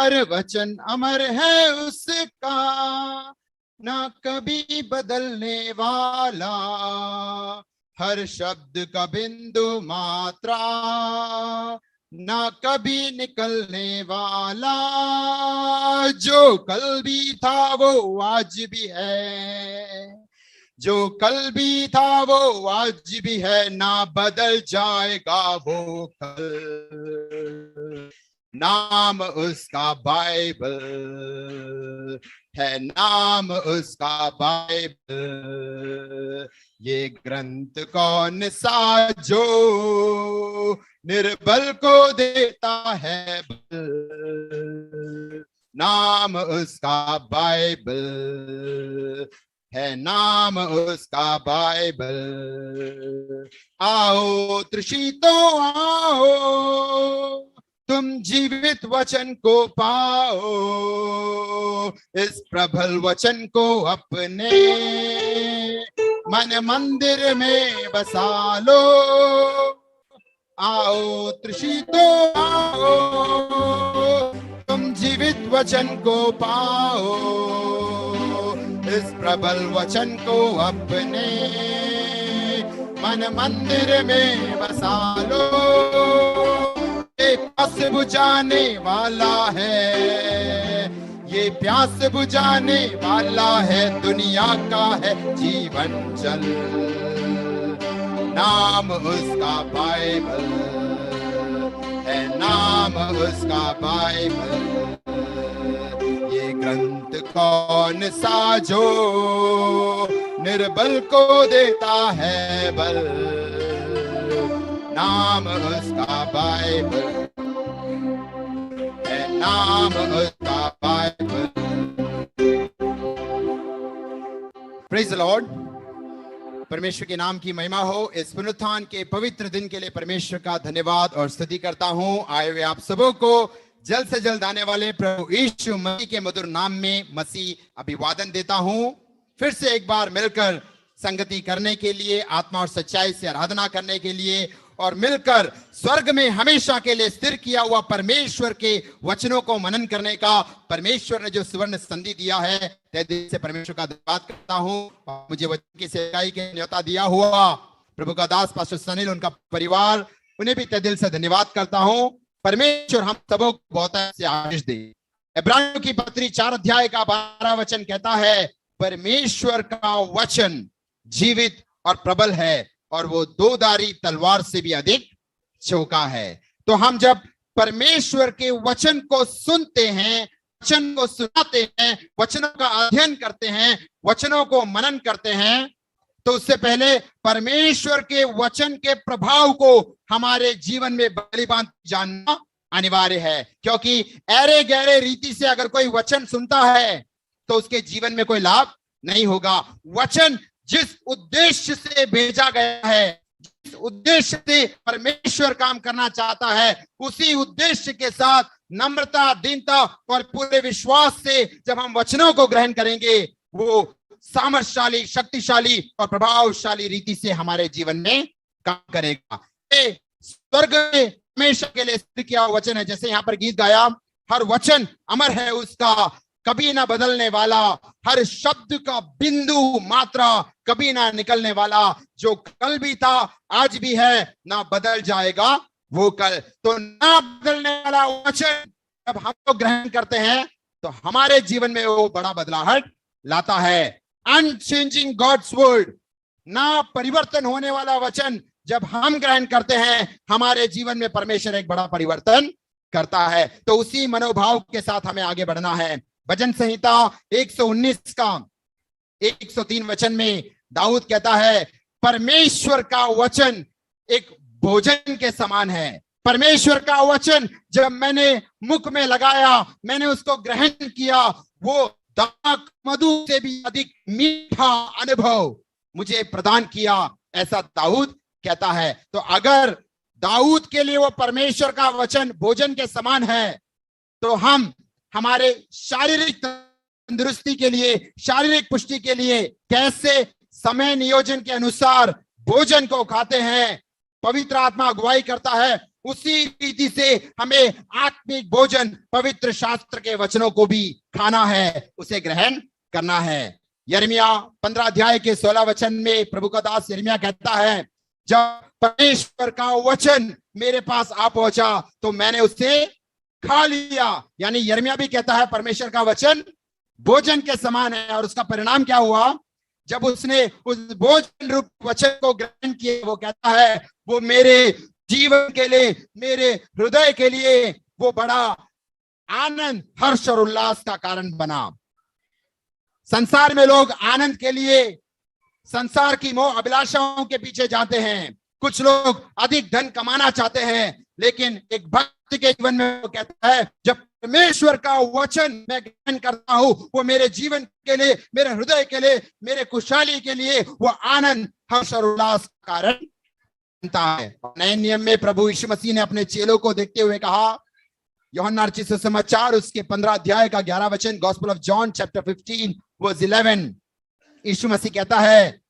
हर वचन अमर है उसका, ना कभी बदलने वाला, हर शब्द का बिंदु मात्रा, ना कभी निकलने वाला। जो कल भी था वो आज भी है, जो कल भी था वो आज भी है, ना बदल जाएगा वो कल। नाम उसका बाइबल है, नाम उसका बाइबल। ये ग्रंथ कौन सा जो निर्बल को देता है बल। नाम उसका बाइबल है, नाम उसका बाइबल। आओ तृषितो आओ, तुम जीवित वचन को पाओ, इस प्रबल वचन को अपने मन मंदिर में बसा लो। आओ तृषितो आओ, तुम जीवित वचन को पाओ, इस प्रबल वचन को अपने मन मंदिर में बसा लो। ये प्यास बुझाने वाला है, ये प्यास बुझाने वाला है, दुनिया का है जीवन जल। नाम उसका बाइबल है, नाम उसका बाइबल। ये ग्रंथ कौन सा जो निर्बल को देता है बल। नाम उसका बाइबल है, नाम उसका बाइबल। Praise the Lord. परमेश्वर के नाम की महिमा हो। इस पुनरुत्थान के पवित्र दिन के लिए परमेश्वर का धन्यवाद और स्तुति करता हूं। आए हुए आप सबों को जल्द से जल्द आने वाले प्रभु यीशु मसीह के मधुर नाम में मसीह अभिवादन देता हूं। फिर से एक बार मिलकर संगति करने के लिए, आत्मा और सच्चाई से आराधना करने के लिए और मिलकर स्वर्ग में हमेशा के लिए स्थिर किया हुआ परमेश्वर के वचनों को मनन करने का परमेश्वर ने जो सुवर्ण संधि दिया है, तहे दिल से परमेश्वर का धन्यवाद करता हूं। और मुझे वचन की सेवकाई के न्योता दिया हुआ प्रभु का दास पास्टर सनील, उनका परिवार, उन्हें भी तहे दिल से धन्यवाद करता हूं। परमेश्वर हम सबों को बहुत से आशीष दे। इब्रानियों की पत्री 4 अध्याय का 12 वचन कहता है, परमेश्वर का वचन जीवित और प्रबल है और वो दोधारी तलवार से भी अधिक चौका है। तो हम जब परमेश्वर के वचन को सुनते हैं, वचन को सुनाते हैं, वचनों का अध्ययन करते हैं, वचनों को मनन करते हैं, तो उससे पहले परमेश्वर के वचन के प्रभाव को हमारे जीवन में भलीभांति जानना अनिवार्य है। क्योंकि ऐरे गहरे रीति से अगर कोई वचन सुनता है तो उसके जीवन में कोई लाभ नहीं होगा। वचन जिस उद्देश्य से भेजा गया है, जिस उद्देश्य से परमेश्वर काम करना चाहता है, उसी उद्देश्य के साथ नम्रता, दीनता और पूरे विश्वास से जब हम वचनों को ग्रहण करेंगे, वो सामर्थशाली, शक्तिशाली और प्रभावशाली रीति से हमारे जीवन में काम करेगा। ये स्वर्ग में हमेशा के लिए स्थिर किया हुआ वचन है। जैसे यहाँ पर गीत गाया, हर वचन अमर है उसका, कभी ना बदलने वाला, हर शब्द का बिंदु मात्रा कभी ना निकलने वाला, जो कल भी था आज भी है, ना बदल जाएगा वो कल। तो ना बदलने वाला वचन जब हम लोग ग्रहण करते हैं तो हमारे जीवन में वो बड़ा बदलाहट लाता है। अनचेंजिंग गॉड्स वर्ड, ना परिवर्तन होने वाला वचन जब हम ग्रहण करते हैं, हमारे जीवन में परमेश्वर एक बड़ा परिवर्तन करता है। तो उसी मनोभाव के साथ हमें आगे बढ़ना है। भजन संहिता 119 का 103 वचन में दाऊद कहता है, परमेश्वर का वचन एक भोजन के समान है। परमेश्वर का वचन जब मैंने मुख में लगाया, मैंने उसको ग्रहण किया, वो दाक मधु से भी अधिक मीठा अनुभव मुझे प्रदान किया, ऐसा दाऊद कहता है। तो अगर दाऊद के लिए वो परमेश्वर का वचन भोजन के समान है, तो हम हमारे शारीरिक तंदुरुस्ती के लिए, शारीरिक पुष्टि के लिए कैसे समय नियोजन के अनुसार भोजन को खाते हैं। पवित्र आत्मा अगुवाई करता है उसी रीति से हमें आत्मिक भोजन पवित्र शास्त्र के वचनों को भी खाना है, उसे ग्रहण करना है। यिर्मयाह 15 अध्याय के 16 वचन में प्रभु का दास यिर्मयाह कहता है, जब परमेश्वर का वचन मेरे पास आ पहुंचा तो मैंने उसे खा लिया। यानी यिर्मयाह भी कहता है परमेश्वर का वचन भोजन के समान है, और उसका परिणाम क्या हुआ? जब उसने उस भोजन रूप वचन को ग्रहण किया, वो कहता है वो मेरे जीवन के लिए, मेरे हृदय के लिए वो बड़ा आनंद, हर्ष और उल्लास का कारण बना। संसार में लोग आनंद के लिए संसार की मोह अभिलाषाओं के पीछे जाते हैं। कुछ लोग अधिक धन कमाना चाहते हैं, लेकिन एक भक्त के जीवन में वो कहता है जब परमेश्वर का वचन मैं ग्रहण करता हूं, वो मेरे जीवन के लिए, मेरे हृदय के लिए, मेरे खुशहाली के लिए वो आनंद, हर्ष और उल्लास का कारण बनता है। नए नियम में प्रभु यीशु मसीह ने अपने चेलों को देखते हुए कहा, यूहन्ना रचित सुसमाचार उसके 15 अध्याय का 11 वचन, gospel of John chapter 15 verse 11, यीशु मसीह कहता है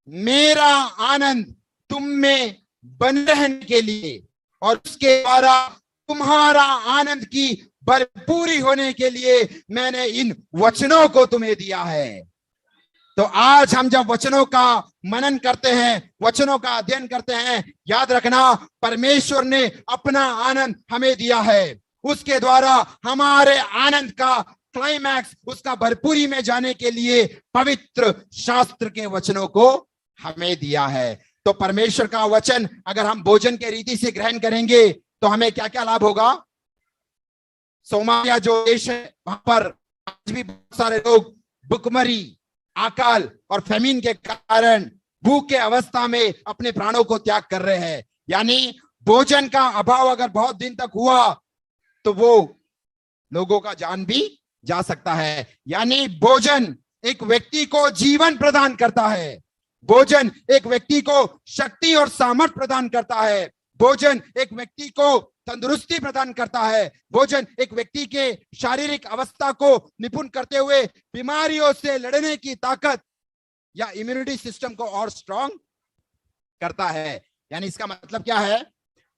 मेरा आनंद तुम में बन रहने के लिए और उसके द्वारा तुम्हारा आनंद की भरपूरी होने के लिए मैंने इन वचनों को तुम्हें दिया है। तो आज हम जब वचनों का मनन करते हैं, वचनों का अध्ययन करते हैं, याद रखना परमेश्वर ने अपना आनंद हमें दिया है। उसके द्वारा हमारे आनंद का क्लाइमैक्स, उसका भरपूरी में जाने के लिए पवित्र शास्त्र के वचनों को हमें दिया है। तो परमेश्वर का वचन अगर हम भोजन के रीति से ग्रहण करेंगे तो हमें क्या क्या लाभ होगा? सोमालिया जो देश है वहां पर आज भी बहुत सारे लोग भुखमरी, अकाल और फेमिन के कारण भूख के अवस्था में अपने प्राणों को त्याग कर रहे हैं। यानी भोजन का अभाव अगर बहुत दिन तक हुआ तो वो लोगों का जान भी जा सकता है। यानी भोजन एक व्यक्ति को जीवन प्रदान करता है, भोजन एक व्यक्ति को शक्ति और सामर्थ्य प्रदान करता है, भोजन एक व्यक्ति को तंदुरुस्ती प्रदान करता है, भोजन एक व्यक्ति के शारीरिक अवस्था को निपुण करते हुए बीमारियों से लड़ने की ताकत या इम्यूनिटी सिस्टम को और स्ट्रांग करता है। यानी इसका मतलब क्या है?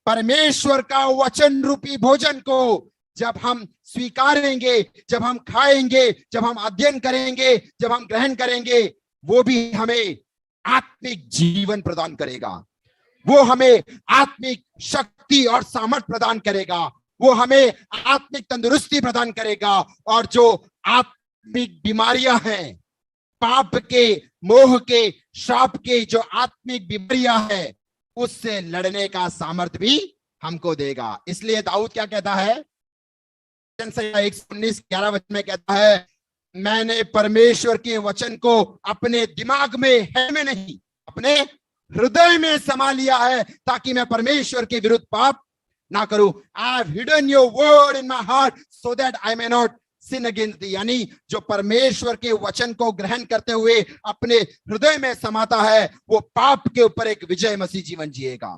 परमेश्वर का वचन रूपी भोजन को जब हम स्वीकारेंगे, जब हम खाएंगे, जब हम अध्ययन करेंगे, जब हम ग्रहण करेंगे, वो भी हमें आत्मिक जीवन प्रदान करेगा, वो हमें आत्मिक शक्ति और सामर्थ्य प्रदान करेगा, वो हमें आत्मिक तंदुरुस्ती प्रदान करेगा, और जो आत्मिक बीमारियां हैं, पाप के, मोह के, श्राप के जो आत्मिक बीमारियां हैं, उससे लड़ने का सामर्थ्य भी हमको देगा। इसलिए दाऊद क्या कहता है? 119:11 वचन में कहता है मैंने परमेश्वर के वचन को अपने दिमाग में, है में नहीं, अपने हृदय में समा लिया है ताकि मैं परमेश्वर के विरुद्ध पाप ना करूं। I have hidden your word in my heart so that I may not sin against thee. यानी जो परमेश्वर के वचन को ग्रहण करते हुए अपने हृदय में समाता है, वो पाप के ऊपर एक विजय मसीह जीवन जिएगा।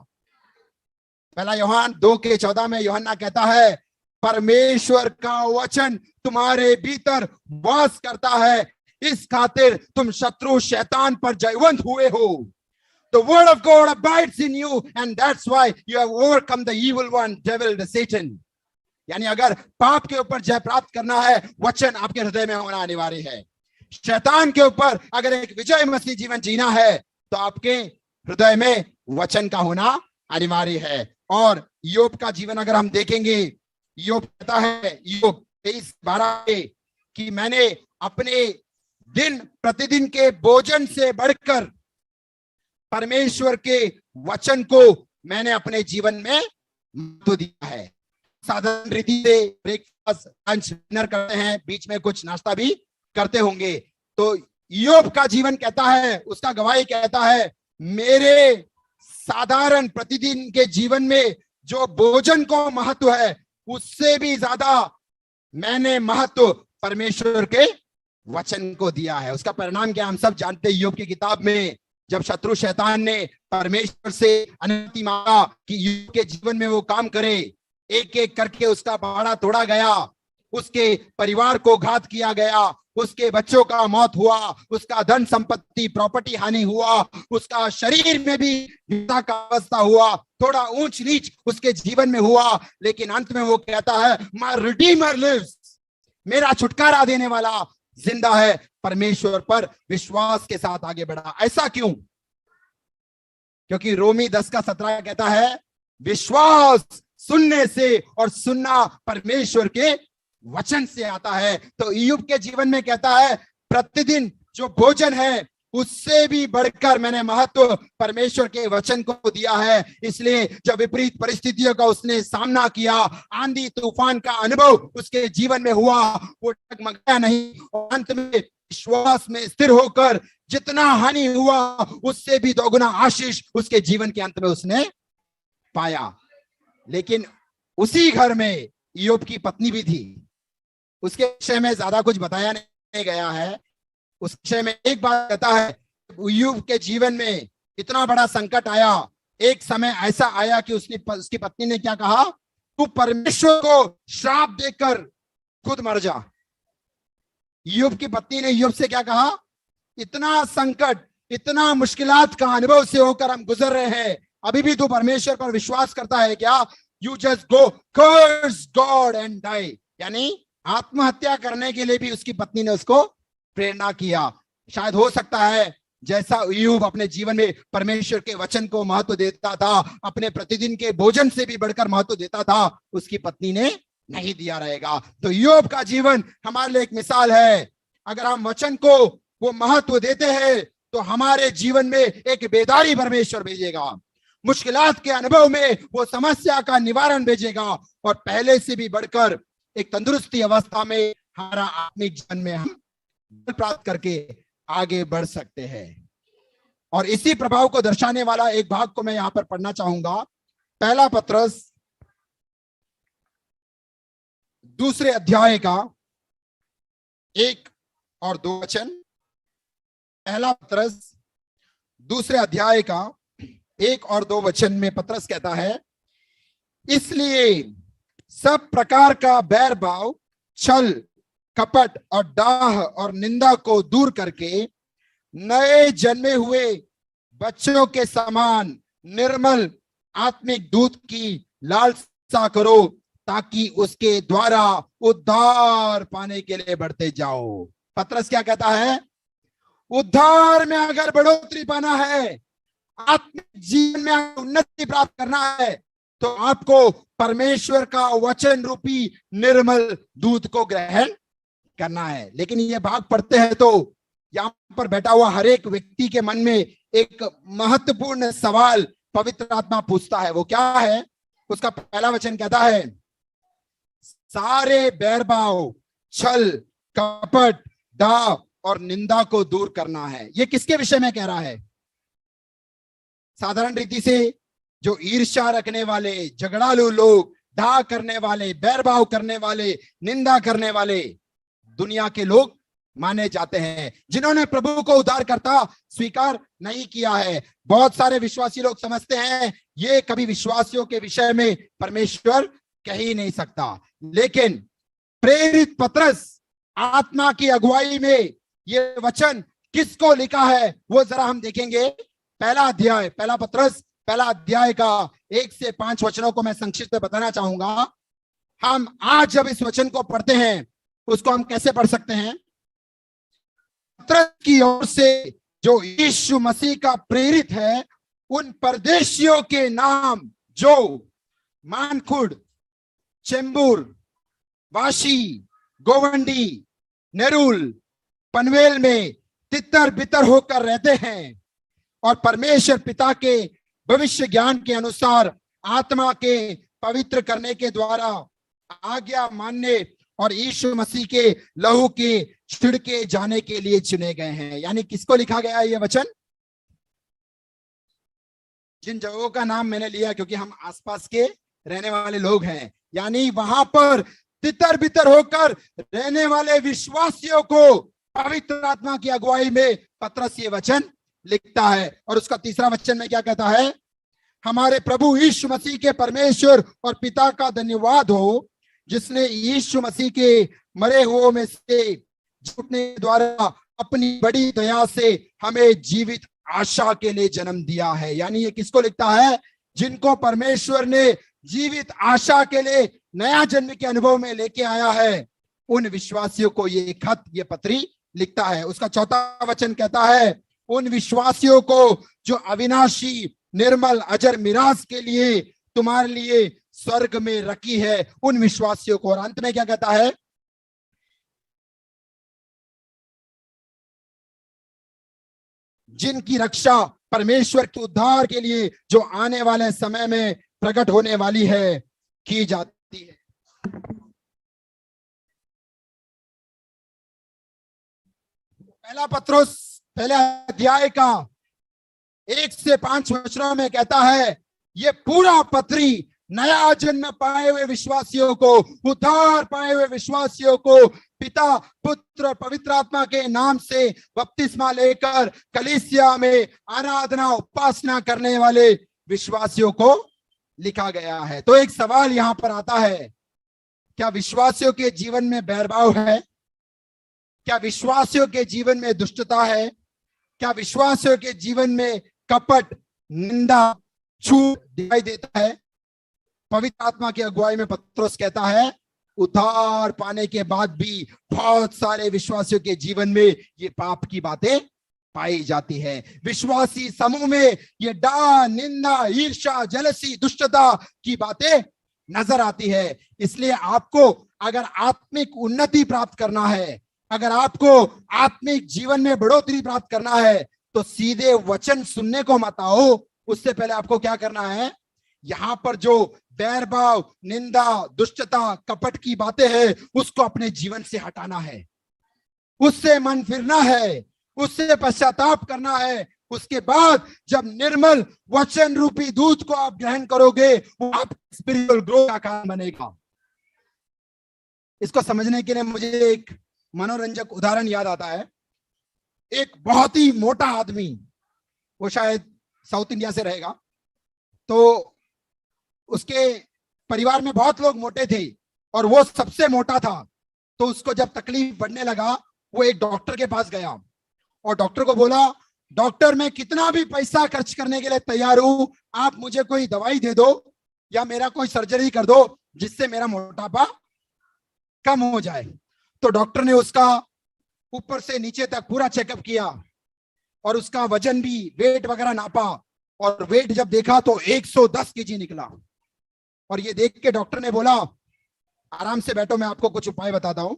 पहला यूहन्ना 2:14 में यूहन्ना कहता है परमेश्वर का वचन तुम्हारे भीतर वास करता है, इस खातिर तुम शत्रु शैतान पर जयवंत हुए हो। The word of God abides in you and that's why you have overcome the evil one, devil, the Satan. यानी अगर पाप के ऊपर जय प्राप्त करना है, वचन आपके हृदय में होना अनिवार्य है। शैतान के ऊपर अगर एक विजय मसीह जीवन जीना है तो आपके हृदय में वचन का होना अनिवार्य है। और योग का जीवन अगर हम देखेंगे, योग कहता है, योग 23:12 कि मैंने अपने दिन प्रतिदिन के भोजन से बढ़कर परमेश्वर के वचन को मैंने अपने जीवन में महत्व दिया है। साधारण रीति से ब्रेकफास्ट, लंच, डिनर करते हैं, बीच में कुछ नाश्ता भी करते होंगे। तो योग का जीवन कहता है, उसका गवाही कहता है मेरे साधारण प्रतिदिन के जीवन में जो भोजन को महत्व है, उससे भी ज्यादा मैंने महत्व परमेश्वर के वचन को दिया है। उसका परिणाम क्या हम सब जानते हैं। योग की किताब में जब शत्रु शैतान ने परमेश्वर से अनुमति मांगा कि योग के जीवन में वो काम करे, एक एक करके उसका पहाड़ा तोड़ा गया, उसके परिवार को घात किया गया, उसके बच्चों का मौत हुआ, उसका धन संपत्ति प्रॉपर्टी हानि हुआ, उसका शरीर में भी हिंसा का अवस्था हुआ, थोड़ा ऊंच नीच उसके जीवन में हुआ, लेकिन अंत में वो कहता है माय रिडीमर लिव्स, मेरा छुटकारा देने वाला जिंदा है। परमेश्वर पर विश्वास के साथ आगे बढ़ा। ऐसा क्यों? क्योंकि रोमी 10:17 कहता है विश्वास सुनने से और सुनना परमेश्वर के वचन से आता है। तो इय्यूब के जीवन में कहता है प्रतिदिन जो भोजन है उससे भी बढ़कर मैंने महत्व परमेश्वर के वचन को दिया है। इसलिए जब विपरीत परिस्थितियों का उसने सामना किया, आंधी तूफान का अनुभव उसके जीवन में हुआ, वो डगमगाया नहीं और अंत में विश्वास में स्थिर होकर जितना हानि हुआ उससे भी दोगुना आशीष उसके जीवन के अंत में उसने पाया। लेकिन उसी घर में इय्यूब की पत्नी भी थी। उसके विषय में ज्यादा कुछ बताया नहीं गया है। उस विषय में एक बात कहता है, इय्यूब के जीवन में इतना बड़ा संकट आया, एक समय ऐसा आया कि उसकी पत्नी ने क्या कहा, तू परमेश्वर को श्राप देकर खुद मर जा। इय्यूब की पत्नी ने इय्यूब से क्या कहा, इतना संकट, इतना मुश्किलात का अनुभव से होकर हम गुजर रहे हैं, अभी भी तू परमेश्वर पर विश्वास करता है क्या? You just go curse God and die. यानी आत्महत्या करने के लिए भी उसकी पत्नी ने उसको प्रेरणा किया। शायद हो सकता है जैसा इय्यूब अपने जीवन में परमेश्वर के वचन को महत्व देता था, अपने प्रतिदिन के भोजन से भी बढ़कर महत्व देता था, उसकी पत्नी ने नहीं दिया रहेगा। तो इय्यूब का जीवन हमारे लिए एक मिसाल है। अगर हम वचन को वो महत्व देते हैं तो हमारे जीवन में एक बेदारी परमेश्वर भेजेगा, मुश्किलात के अनुभव में वो समस्या का निवारण भेजेगा और पहले से भी बढ़कर एक तंदुरुस्ती अवस्था में हमारा आत्मिक जीवन में हम प्राप्त करके आगे बढ़ सकते हैं। और इसी प्रभाव को दर्शाने वाला एक भाग को मैं यहां पर पढ़ना चाहूंगा। पहला पत्रस 2 अध्याय का 1 और 2 वचन। पहला पत्रस 2 अध्याय का 1 और 2 वचन में पत्रस कहता है, इसलिए सब प्रकार का बैर भाव, छल, कपट और डाह और निंदा को दूर करके नए जन्मे हुए बच्चों के समान निर्मल आत्मिक दूध की लालसा करो, ताकि उसके द्वारा उद्धार पाने के लिए बढ़ते जाओ। पत्रस क्या कहता है? उद्धार में अगर बढ़ोतरी पाना है, आत्मिक जीवन में उन्नति प्राप्त करना है, तो आपको परमेश्वर का वचन रूपी निर्मल दूध को ग्रहण करना है। लेकिन ये भाग पढ़ते हैं तो यहां पर बैठा हुआ हर एक व्यक्ति के मन में एक महत्वपूर्ण सवाल पवित्र आत्मा पूछता है। वो क्या है? उसका पहला वचन कहता है, सारे बैरभाव, छल, कपट, डाह और निंदा को दूर करना है। ये किसके विषय में कह रहा है? साधारण रीति से जो ईर्ष्या रखने वाले, झगड़ालू लोग, डाह करने वाले, बैरभाव करने वाले, निंदा करने वाले दुनिया के लोग माने जाते हैं, जिन्होंने प्रभु को उद्धारकर्ता स्वीकार नहीं किया है। बहुत सारे विश्वासी लोग समझते हैं ये कभी विश्वासियों के विषय में परमेश्वर कह ही नहीं सकता। लेकिन प्रेरित पत्रस आत्मा की अगुवाई में ये वचन किसको लिखा है वो जरा हम देखेंगे। पहला अध्याय, पहला पत्रस पहला अध्याय का 1 से 5 वचनों को मैं संक्षिप्त में बताना चाहूंगा। हम आज जब इस वचन को पढ़ते हैं उसको हम कैसे पढ़ सकते हैं? पत्रस की ओर से जो यीशु मसीह का प्रेरित है, उन परदेशियों के नाम जो मानखुड़, चेंबूर, वाशी, गोवंडी, नेरुल, पनवेल में तितर बितर होकर रहते हैं और परमेश्वर पिता के भविष्य ज्ञान के अनुसार आत्मा के पवित्र करने के द्वारा आज्ञा मानने और यीशु मसीह के लहू के छिड़के जाने के लिए चुने गए हैं। यानी किसको लिखा गया है ये वचन? जिन जगहों का नाम मैंने लिया क्योंकि हम आसपास के रहने वाले लोग हैं, यानी वहां पर तितर बितर होकर रहने वाले विश्वासियों को पवित्र आत्मा की अगुवाई में पत्रस ये वचन लिखता है। और उसका तीसरा वचन में क्या कहता है? हमारे प्रभु यीशु मसीह के परमेश्वर और पिता का धन्यवाद हो, जिसने यीशु मसीह के मरे हुओं में से उठने द्वारा अपनी बड़ी दया से हमें जीवित आशा के लिए जन्म दिया है। यानी ये किसको लिखता है? जिनको परमेश्वर ने जीवित आशा के लिए नया जन्म के अनुभव में लेके आया है, उन विश्वासियों को ये खत, ये पत्री लिखता है। उसका 4था वचन कहता है, उन विश्वासियों को जो अविनाशी निर्मल अजर मिराज के लिए तुम्हारे लिए स्वर्ग में रखी है, उन विश्वासियों को। और अंत में क्या कहता है? जिनकी रक्षा परमेश्वर के उद्धार के लिए जो आने वाले समय में प्रकट होने वाली है की जाती है। पहला पत्रुस पहले अध्याय का 1 से 5 वचनों में कहता है, ये पूरा पत्री नया जन्म पाए हुए विश्वासियों को, उद्धार पाए हुए विश्वासियों को पिता, पुत्र, पवित्र आत्मा के नाम से बपतिस्मा लेकर कलीसिया में आराधना उपासना करने वाले विश्वासियों को लिखा गया है। तो एक सवाल यहां पर आता है, क्या विश्वासियों के जीवन में बैरभाव है? क्या विश्वासियों के जीवन में दुष्टता है? क्या विश्वासियों के जीवन में कपट, निंदा, झूठ दिखाई देता है? पवित्र आत्मा की अगुवाई में पत्रुस कहता है, उद्धार पाने के बाद भी बहुत सारे विश्वासियों के जीवन में ये पाप की बातें पाई जाती है। विश्वासी समूह में ये डाह, निंदा, ईर्ष्या, जलसी, दुष्टता की बातें नजर आती है। इसलिए आपको अगर आत्मिक उन्नति प्राप्त करना है, अगर आपको आत्मिक जीवन में बढ़ोतरी प्राप्त करना है, तो सीधे वचन सुनने को मत आओ। उससे पहले आपको क्या करना है? यहां पर जो बैरभाव, निंदा, दुष्टता, कपट की बातें हैं, उसको अपने जीवन से हटाना है, उससे मन फिरना है, उससे पश्चाताप करना है। उसके बाद जब निर्मल वचन रूपी दूध को आप ग्रहण करोगे, वो आप स्पिरिचुअल ग्रोथ का कारण बनेगा। इसको समझने के लिए मुझे एक मनोरंजक उदाहरण याद आता है। एक बहुत ही मोटा आदमी, वो शायद साउथ इंडिया से रहेगा, तो उसके परिवार में बहुत लोग मोटे थे और वो सबसे मोटा था। तो उसको जब तकलीफ बढ़ने लगा, वो एक डॉक्टर के पास गया और डॉक्टर को बोला, डॉक्टर मैं कितना भी पैसा खर्च करने के लिए तैयार हूं, आप मुझे कोई दवाई दे दो या मेरा कोई सर्जरी कर दो जिससे मेरा मोटापा कम हो जाए। तो डॉक्टर ने उसका ऊपर से नीचे तक पूरा चेकअप किया और उसका वजन भी, वेट वगैरह नापा, और वेट जब देखा तो 110 केजी निकला। और ये देख के डॉक्टर ने बोला, आराम से बैठो, मैं आपको कुछ उपाय बताता हूं।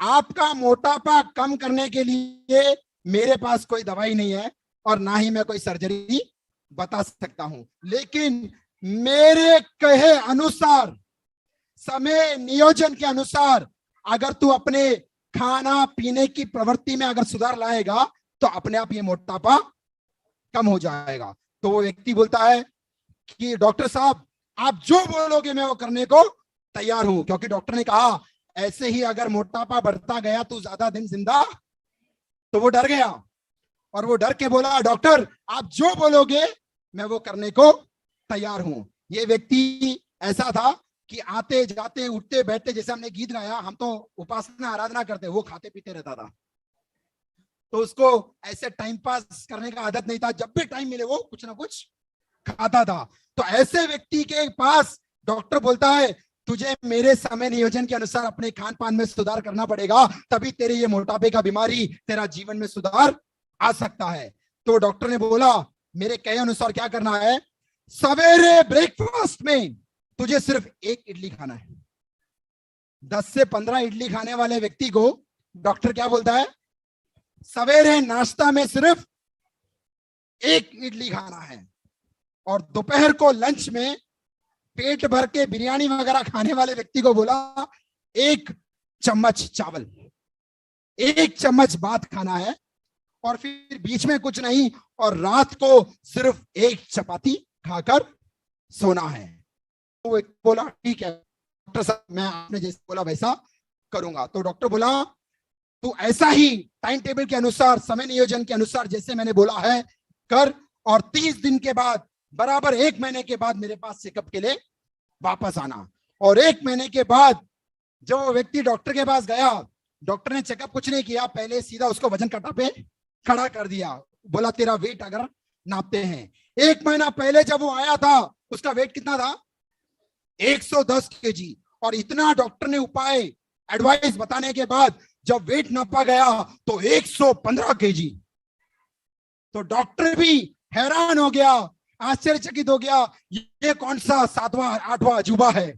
आपका मोटापा कम करने के लिए मेरे पास कोई दवाई नहीं है और ना ही मैं कोई सर्जरी बता सकता हूं, लेकिन मेरे कहे अनुसार, समय नियोजन के अनुसार अगर तू अपने खाना पीने की प्रवृत्ति में अगर सुधार लाएगा तो अपने आप ये मोटापा कम हो जाएगा। तो वो व्यक्ति बोलता है कि डॉक्टर साहब आप जो बोलोगे मैं वो करने को तैयार हूं, क्योंकि डॉक्टर ने कहा ऐसे ही अगर मोटापा बढ़ता गया तो ज्यादा दिन जिंदा। तो वो डर गया और वो डर के बोला, डॉक्टर आप जो बोलोगे मैं वो करने को तैयार हूं। ये व्यक्ति ऐसा था कि आते जाते उठते बैठते, जैसे हमने गीत गाया, हम तो उपासना आराधना करते, वो खाते पीते रहता था। तो उसको ऐसे टाइम पास करने का आदत नहीं था, जब भी टाइम मिले वो कुछ ना कुछ खाता था। तो ऐसे व्यक्ति के पास डॉक्टर बोलता है, तुझे मेरे समय नियोजन के अनुसार अपने खान पान में सुधार करना पड़ेगा, तभी तेरे ये मोटापे का बीमारी तेरा जीवन में सुधार आ सकता है। तो डॉक्टर ने बोला, मेरे कहे अनुसार क्या करना है, सवेरे ब्रेकफास्ट में तुझे सिर्फ 1 इडली खाना है। 10 से 15 इडली खाने वाले व्यक्ति को डॉक्टर क्या बोलता है, सवेरे नाश्ता में सिर्फ 1 इडली खाना है, और दोपहर को लंच में पेट भर के बिरयानी वगैरह खाने वाले व्यक्ति को बोला 1 चम्मच चावल, 1 चम्मच भात खाना है, और फिर बीच में कुछ नहीं, और रात को सिर्फ 1 चपाती खाकर सोना है। तो बोला ठीक है डॉक्टर साहब, मैं आपने जैसे बोला वैसा करूंगा। तो डॉक्टर बोला तू ऐसा ही टाइम टेबल के अनुसार, समय नियोजन के अनुसार जैसे मैंने बोला है कर, और 30 दिन के बाद, बराबर 1 महीने के बाद मेरे पास चेकअप के लिए वापस आना। और 1 महीने के बाद जब वो व्यक्ति डॉक्टर के पास गया, डॉक्टर ने चेकअप कुछ नहीं किया, पहले सीधा उसको वजन कांटा पे खड़ा कर दिया, बोला तेरा वेट अगर नापते हैं। 1 महीना पहले जब वो आया था उसका वेट कितना था? 110 केजी। और इतना डॉक्टर ने उपाय एडवाइस बताने के बाद जब वेट नापा गया तो 115 केजी। तो डॉक्टर भी हैरान हो गया, आश्चर्यचकित हो गया, ये कौन सा 7वां 8वां अजूबा है।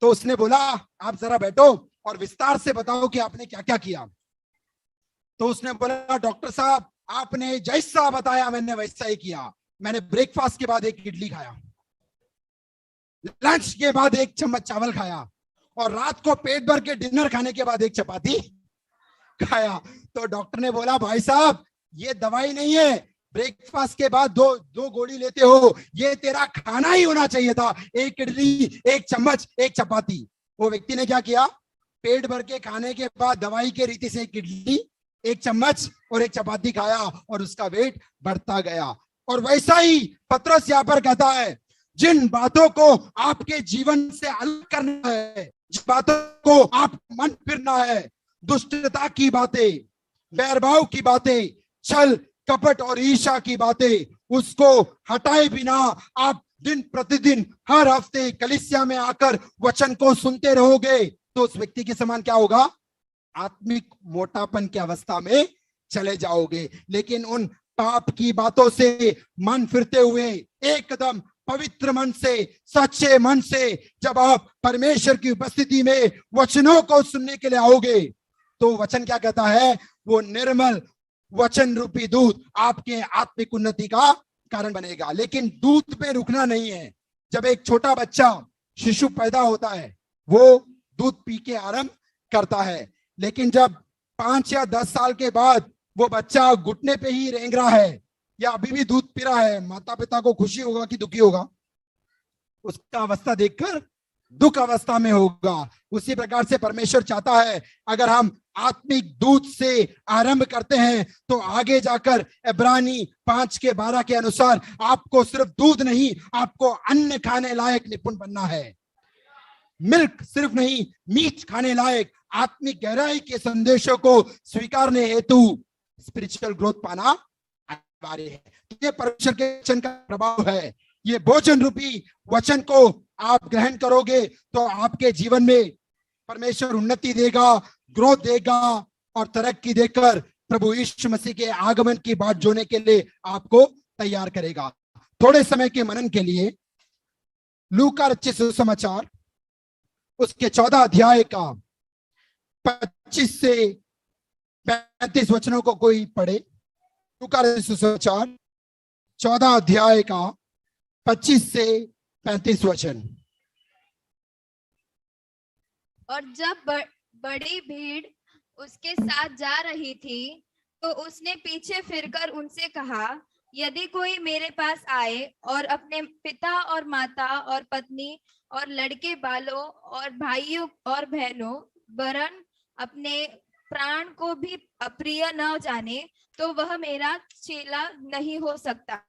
तो उसने बोला आप जरा बैठो और विस्तार से बताओ कि आपने क्या क्या किया। तो उसने बोला डॉक्टर साहब आपने जैसा बताया मैंने वैसा ही किया। मैंने ब्रेकफास्ट के बाद 1 इडली खाया, लंच के बाद 1 चम्मच चावल खाया, और रात को पेट भर के डिनर खाने के बाद 1 चपाती खाया। तो डॉक्टर ने बोला भाई साहब ये दवाई नहीं है, ब्रेकफास्ट के बाद दो गोली लेते हो, ये तेरा खाना ही होना चाहिए था, 1 इडली 1 चम्मच 1 चपाती। वो व्यक्ति ने क्या किया, पेट भर के खाने के बाद दवाई के रीति से 1 इडली 1 चम्मच और 1 चपाती खाया और उसका वेट बढ़ता गया। और वैसा ही पतरस यहाँ पर कहता है जिन बातों को आपके जीवन से अलग करना है, जिन बातों को आप मन फिरना है, दुष्टता की बातें, बैरभाव की बातें, छल कपट और ईर्ष्या की बातें, उसको हटाए बिना आप दिन प्रतिदिन हर हफ्ते कलीसिया में आकर वचन को सुनते रहोगे तो उस व्यक्ति के समान क्या होगा, आत्मिक मोटापन की अवस्था में चले जाओगे। लेकिन उन पाप की बातों से मन फिरते हुए एकदम पवित्र मन से, सच्चे मन से जब आप परमेश्वर की उपस्थिति में वचनों को सुनने के लिए आओगे तो वचन क्या कहता है, वो निर्मल वचन रूपी दूध आपके आत्मिक उन्नति का कारण बनेगा। लेकिन दूध पे रुकना नहीं है। जब एक छोटा बच्चा शिशु पैदा होता है वो दूध पी के आरंभ करता है, लेकिन जब 5 या 10 साल के बाद वो बच्चा घुटने पे ही रेंग रहा है या अभी भी दूध पी रहा है, माता पिता को खुशी होगा कि दुखी होगा? उसका अवस्था देखकर दुख अवस्था में होगा। उसी प्रकार से परमेश्वर चाहता है अगर हम आत्मिक दूध से आरंभ करते हैं तो आगे जाकर इब्रानी 5:12 के अनुसार आपको सिर्फ दूध नहीं, आपको अन्न खाने लायक निपुण बनना है। मिल्क सिर्फ नहीं, मीट खाने लायक आत्मिक गहराई के संदेशों को स्वीकारने हेतु स्पिरिचुअल ग्रोथ पाना अनिवार्य है। तो ये परमेश्वर के वचन का प्रभाव है। ये भोजन रूपी वचन को आप ग्रहण करोगे तो आपके जीवन में परमेश्वर उन्नति देगा, ग्रोथ देगा और तरक्की देकर प्रभु यीशु मसीह के आगमन की बात जोने के लिए आपको तैयार करेगा। थोड़े समय के मनन के लिए लूका रचित सुसमाचार उसके 14 अध्याय का 25 से 35 वचनों को कोई पढ़े। लूका रचित सुसमाचार 14 अध्याय का 25 से 35 वचन। और जब बड़ी भीड़ उसके साथ जा रही थी तो उसने पीछे फिरकर उनसे कहा, यदि कोई मेरे पास आए और अपने पिता और माता और पत्नी और लड़के बालों और भाइयों और बहनों वरन अपने प्राण को भी अप्रिय न जाने तो वह मेरा चेला नहीं हो सकता।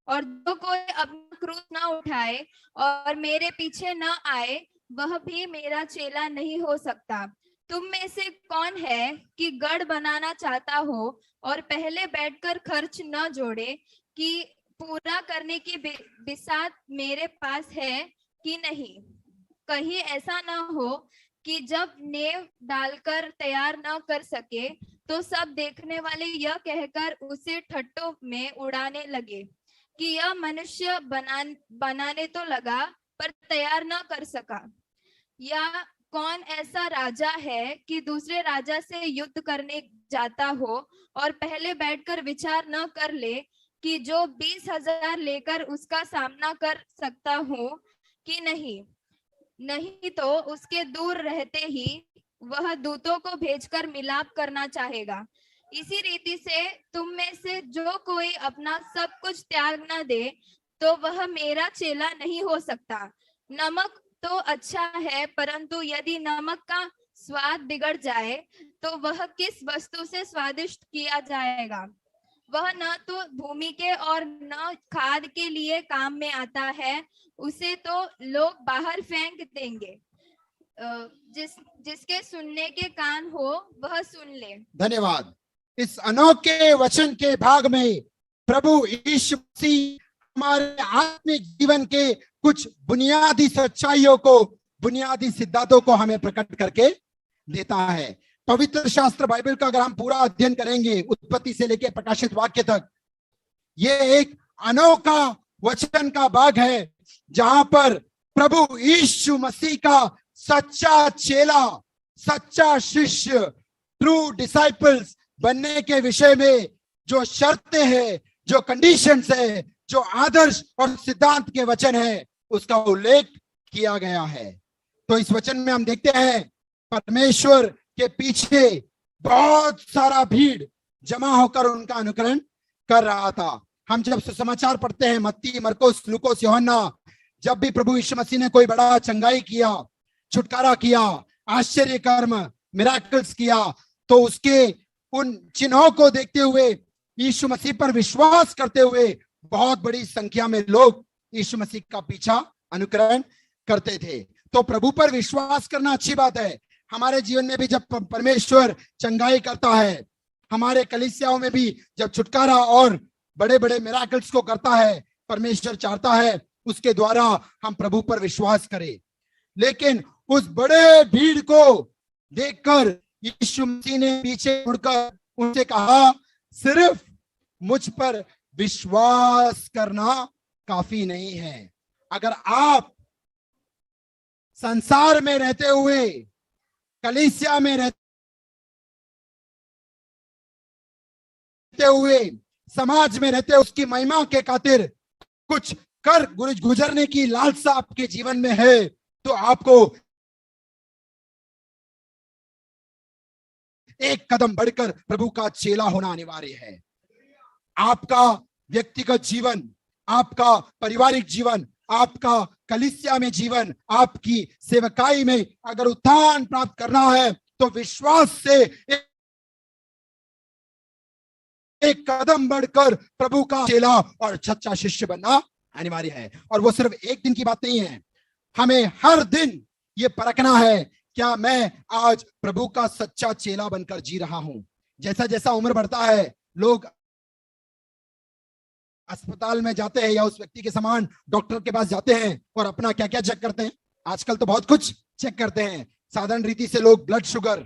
और जो कोई अपना क्रूस न उठाए और मेरे पीछे न आए वह भी मेरा चेला नहीं हो सकता। तुम में से कौन है कि गढ़ बनाना चाहता हो और पहले बैठकर खर्च न जोड़े कि पूरा करने की बिसात मेरे पास है कि नहीं? कहीं ऐसा न हो कि जब नेव डालकर तैयार न कर सके तो सब देखने वाले यह कहकर उसे ठट्ठों में उड़ाने लगे कि यह मनुष्य बनाने तो लगा पर तैयार न कर सका। या कौन ऐसा राजा है कि दूसरे राजा से युद्ध करने जाता हो और पहले बैठकर विचार न कर ले कि जो 20,000 लेकर उसका सामना कर सकता हूँ कि नहीं? नहीं तो उसके दूर रहते ही वह दूतों को भेजकर मिलाप करना चाहेगा। इसी रीति से तुम में से जो कोई अपना सब कुछ त्याग न दे तो वह मेरा चेला नहीं हो सकता। नमक तो अच्छा है, परंतु यदि नमक का स्वाद बिगड़ जाए तो वह किस वस्तु से स्वादिष्ट किया जाएगा? वह न तो भूमि के और न खाद के लिए काम में आता है, उसे तो लोग बाहर फेंक देंगे। जिसके सुनने के कान हो वह सुन ले। धन्यवाद। इस अनोखे वचन के भाग में प्रभु यीशु मसीह हमारे आत्मिक जीवन के कुछ बुनियादी सच्चाइयों को, बुनियादी सिद्धांतों को हमें प्रकट करके देता है। पवित्र शास्त्र बाइबल का अगर हम पूरा अध्ययन करेंगे उत्पत्ति से लेकर प्रकाशित वाक्य तक, ये एक अनोखा वचन का भाग है जहां पर प्रभु यीशु मसीह का सच्चा चेला, सच्चा शिष्य, ट्रू डिसाइपल्स बनने के विषय में जो शर्तें हैं, जो कंडीशंस है, जो आदर्श और सिद्धांत के वचन है, उसका उल्लेख किया गया है। तो इस वचन में हम देखते हैं परमेश्वर के पीछे बहुत सारा भीड़ जमा होकर उनका अनुकरण कर रहा था। हम जब सुसमाचार पढ़ते हैं, मत्ती, मरकुस, लूकोस, यूहन्ना, जब भी प्रभु यीशु मसीह ने कोई बड़ा चंगाई किया, छुटकारा किया, आश्चर्य कर्म, मिराकल्स किया, तो उसके उन चिन्हों को देखते हुए, यीशु मसीह पर विश्वास करते हुए बहुत बड़ी संख्या में लोग यीशु मसीह का पीछा, अनुकरण करते थे। तो प्रभु पर विश्वास करना अच्छी बात है। हमारे जीवन में भी जब परमेश्वर चंगाई करता है, हमारे कलीसियाओं में भी जब छुटकारा और बड़े बड़े मिराकल्स को करता है, परमेश्वर चाहता है उसके द्वारा हम प्रभु पर विश्वास करें। लेकिन उस बड़े भीड़ को देखकर यीशु मसीह ने पीछे मुड़कर उनसे कहा, सिर्फ मुझ पर विश्वास करना काफी नहीं है। अगर आप संसार में रहते हुए, कलीसिया में रहते हुए, समाज में रहते, उसकी महिमा के खातिर कुछ कर गुजरने की लालसा आपके जीवन में है, तो आपको एक कदम बढ़कर प्रभु का चेला होना अनिवार्य है। आपका व्यक्तिगत जीवन, आपका पारिवारिक जीवन, आपका कलीसिया में जीवन, आपकी सेवकाई में अगर उत्थान प्राप्त करना है, तो विश्वास से एक कदम बढ़कर प्रभु का चेला और सच्चा शिष्य बनना अनिवार्य है। और वो सिर्फ एक दिन की बात नहीं है, हमें हर दिन ये परखना है, क्या मैं आज प्रभु का सच्चा चेला बनकर जी रहा हूं। जैसा जैसा उम्र बढ़ता है, लोग अस्पताल में जाते हैं या उस व्यक्ति के समान डॉक्टर के पास जाते हैं और अपना क्या क्या चेक करते हैं। आजकल तो बहुत कुछ चेक करते हैं। साधारण रीति से लोग blood sugar,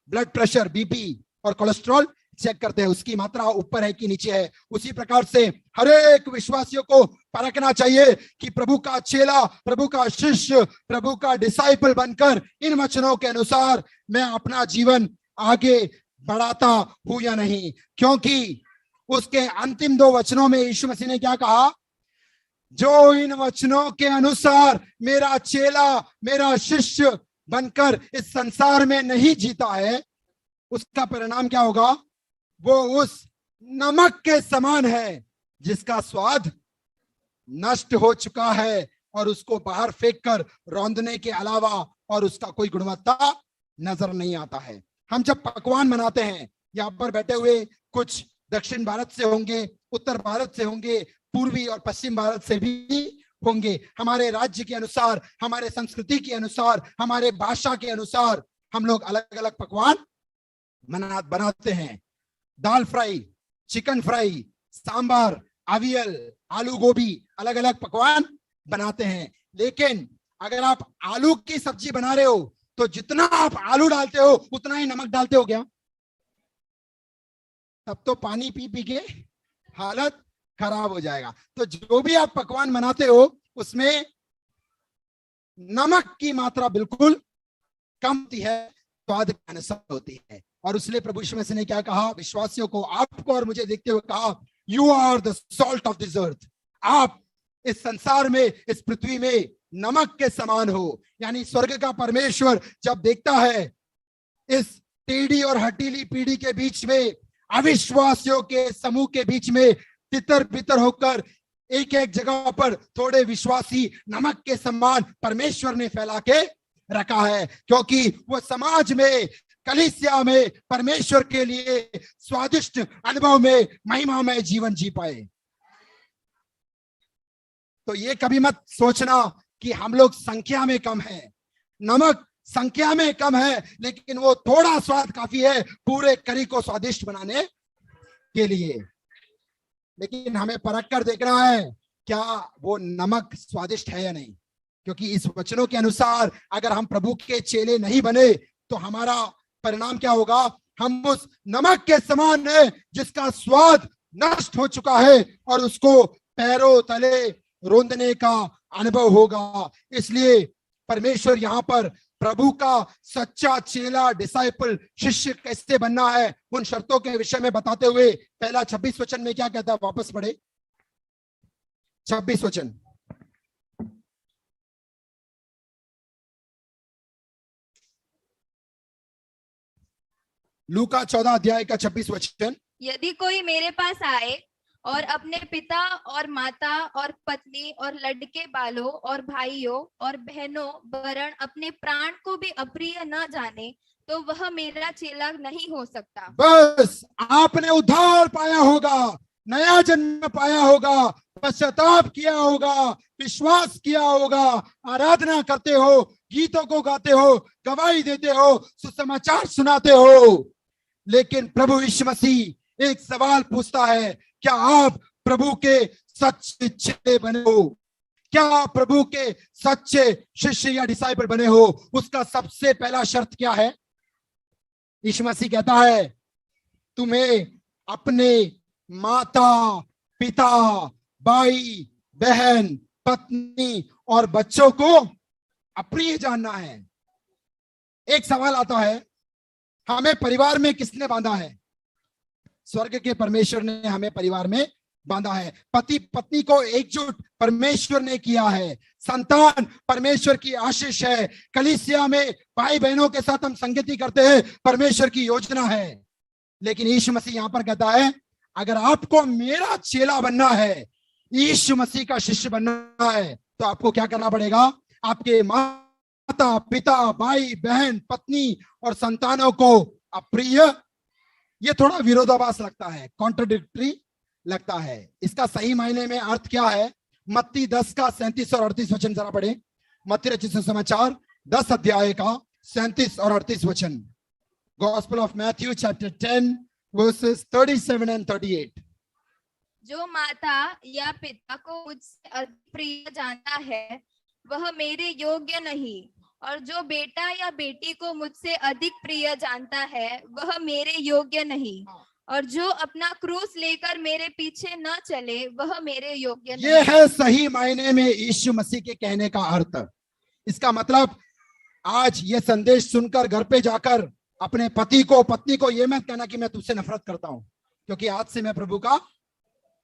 blood pressure, BP और कोलेस्ट्रॉल चेक करते हैं, उसकी मात्रा ऊपर है कि नीचे है। उसी प्रकार से हर एक विश्वासियों को परखना चाहिए कि प्रभु का चेला, प्रभु का शिष्य, प्रभु का डिसाइपल बनकर इन वचनों के अनुसार मैं अपना जीवन आगे बढ़ाता हूं या नहीं। क्योंकि उसके अंतिम दो वचनों में यीशु मसीह ने क्या कहा, जो इन वचनों के अनुसार मेरा चेला, मेरा शिष्य बनकर इस संसार में नहीं जीता है, उसका परिणाम क्या होगा, वो उस नमक के समान है जिसका स्वाद नष्ट हो चुका है और उसको बाहर फेंककर रौंदने के अलावा और उसका कोई गुणवत्ता नजर नहीं आता है। हम जब पकवान बनाते हैं, यहाँ पर बैठे हुए कुछ दक्षिण भारत से होंगे, उत्तर भारत से होंगे, पूर्वी और पश्चिम भारत से भी होंगे। हमारे राज्य के अनुसार, हमारे संस्कृति के अनुसार, हमारे भाषा के अनुसार हम लोग अलग अलग पकवान बनाते हैं। Dal fry, chicken fry, sambar, avial, aloo gobi, अलग अलग पकवान बनाते हैं। लेकिन अगर आप आलू की सब्जी बना रहे हो तो जितना आप आलू डालते हो उतना ही नमक डालते हो क्या? तब तो पानी पी पी के हालत खराब हो जाएगा। तो जो भी आप पकवान बनाते हो उसमें नमक की मात्रा बिल्कुल कम होती है, स्वाद के अनुसार होती है। और इसलिए प्रभु यीशु मसीह ने क्या कहा, विश्वासियों को, आपको और मुझे देखते हुए कहा, you are the salt of this earth. आप इस संसार में, इस पृथ्वी में नमक के समान हो। यानी स्वर्ग का परमेश्वर जब देखता है इस टेढ़ी और हटीली पीढ़ी के बीच में, अविश्वासियों के समूह के बीच में तितर बितर होकर एक एक जगह पर थोड़े विश्वासी नमक के समान परमेश्वर ने फैला के रखा है, क्योंकि वो समाज में, कलीसिया में परमेश्वर के लिए स्वादिष्ट अनुभव में, महिमा में जीवन जी पाए। तो ये कभी मत सोचना कि हम लोग संख्या में कम हैं। नमक संख्या में कम है, लेकिन वो थोड़ा स्वाद काफी है पूरे करी को स्वादिष्ट बनाने के लिए। लेकिन हमें परख कर देखना है क्या वो नमक स्वादिष्ट है या नहीं, क्योंकि इस वचनों के अनुसार अगर हम प्रभु के चेले नहीं बने तो हमारा परिणाम क्या होगा? हम उस नमक के समान है जिसका स्वाद नष्ट हो चुका है और उसको पैरों तले रोंदने का अनुभव होगा। इसलिए परमेश्वर यहाँ पर प्रभु का सच्चा चेला, डिसाइपल, शिष्य कैसे बनना है उन शर्तों के विषय में बताते हुए पहला 26 वचन में क्या कहता है? वापस पढ़े 26 वचन। लूका 14 अध्याय का 26 वचन। यदि कोई मेरे पास आए और अपने पिता और माता और पत्नी और लड़के बालों और भाइयों और बहनों वरन अपने प्राण को भी अप्रिय न जाने तो वह मेरा चेला नहीं हो सकता। बस आपने उद्धार पाया होगा, नया जन्म पाया होगा, पश्चाताप किया होगा, विश्वास किया होगा, आराधना करते हो, गीतों को गाते हो, गवाही देते हो, सुसमाचार सुनाते हो, लेकिन प्रभु यीशु मसीह एक सवाल पूछता है, क्या आप प्रभु के सच्चे चेले बने हो? क्या आप प्रभु के सच्चे शिष्य या डिसाइपल बने हो? उसका सबसे पहला शर्त क्या है? यीशु मसीह कहता है तुम्हें अपने माता, पिता, भाई, बहन, पत्नी और बच्चों को अप्रिय जानना है। एक सवाल आता है, हमें परिवार में किसने बांधा है? स्वर्ग के परमेश्वर ने हमें परिवार में बांधा है। पति पत्नी को एकजुट परमेश्वर ने किया है। संतान परमेश्वर की आशीष है। कलीसिया में भाई बहनों के साथ हम संगति करते हैं, परमेश्वर की योजना है। लेकिन यीशु मसीह यहां पर कहता है अगर आपको मेरा चेला बनना है, यीशु मसीह का शिष्य बनना है, तो आपको क्या करना पड़ेगा? आपके माता, पिता, भाई, बहन, पत्नी और संतानों को अप्रिय। ये थोड़ा विरोधाभास लगता है, कॉन्ट्रडिक्टरी लगता है। इसका सही मायने में अर्थ क्या है? मत्ती 10 का 37 और 38 वचन जरा पढ़े। मत्ती रचित सुसमाचार 10 अध्याय का 37 और 38 वचन। Gospel of Matthew chapter 10 versus 37 and 38। जो माता या पिता को मुझसे अधिक प्रिय जानता है वह मेरे योग्य नहीं, और जो बेटा या बेटी को मुझसे अधिक प्रिय जानता है वह मेरे योग्य नहीं, और जो अपना क्रूस लेकर मेरे पीछे न चले वह मेरे योग्य नहीं। ये है सही मायने में यीशु मसीह के कहने का अर्थ। इसका मतलब आज ये संदेश सुनकर घर पे जाकर अपने पति को, पत्नी को ये मत कहना कि मैं तुझसे नफरत करता हूं, क्योंकि आज से मैं प्रभु का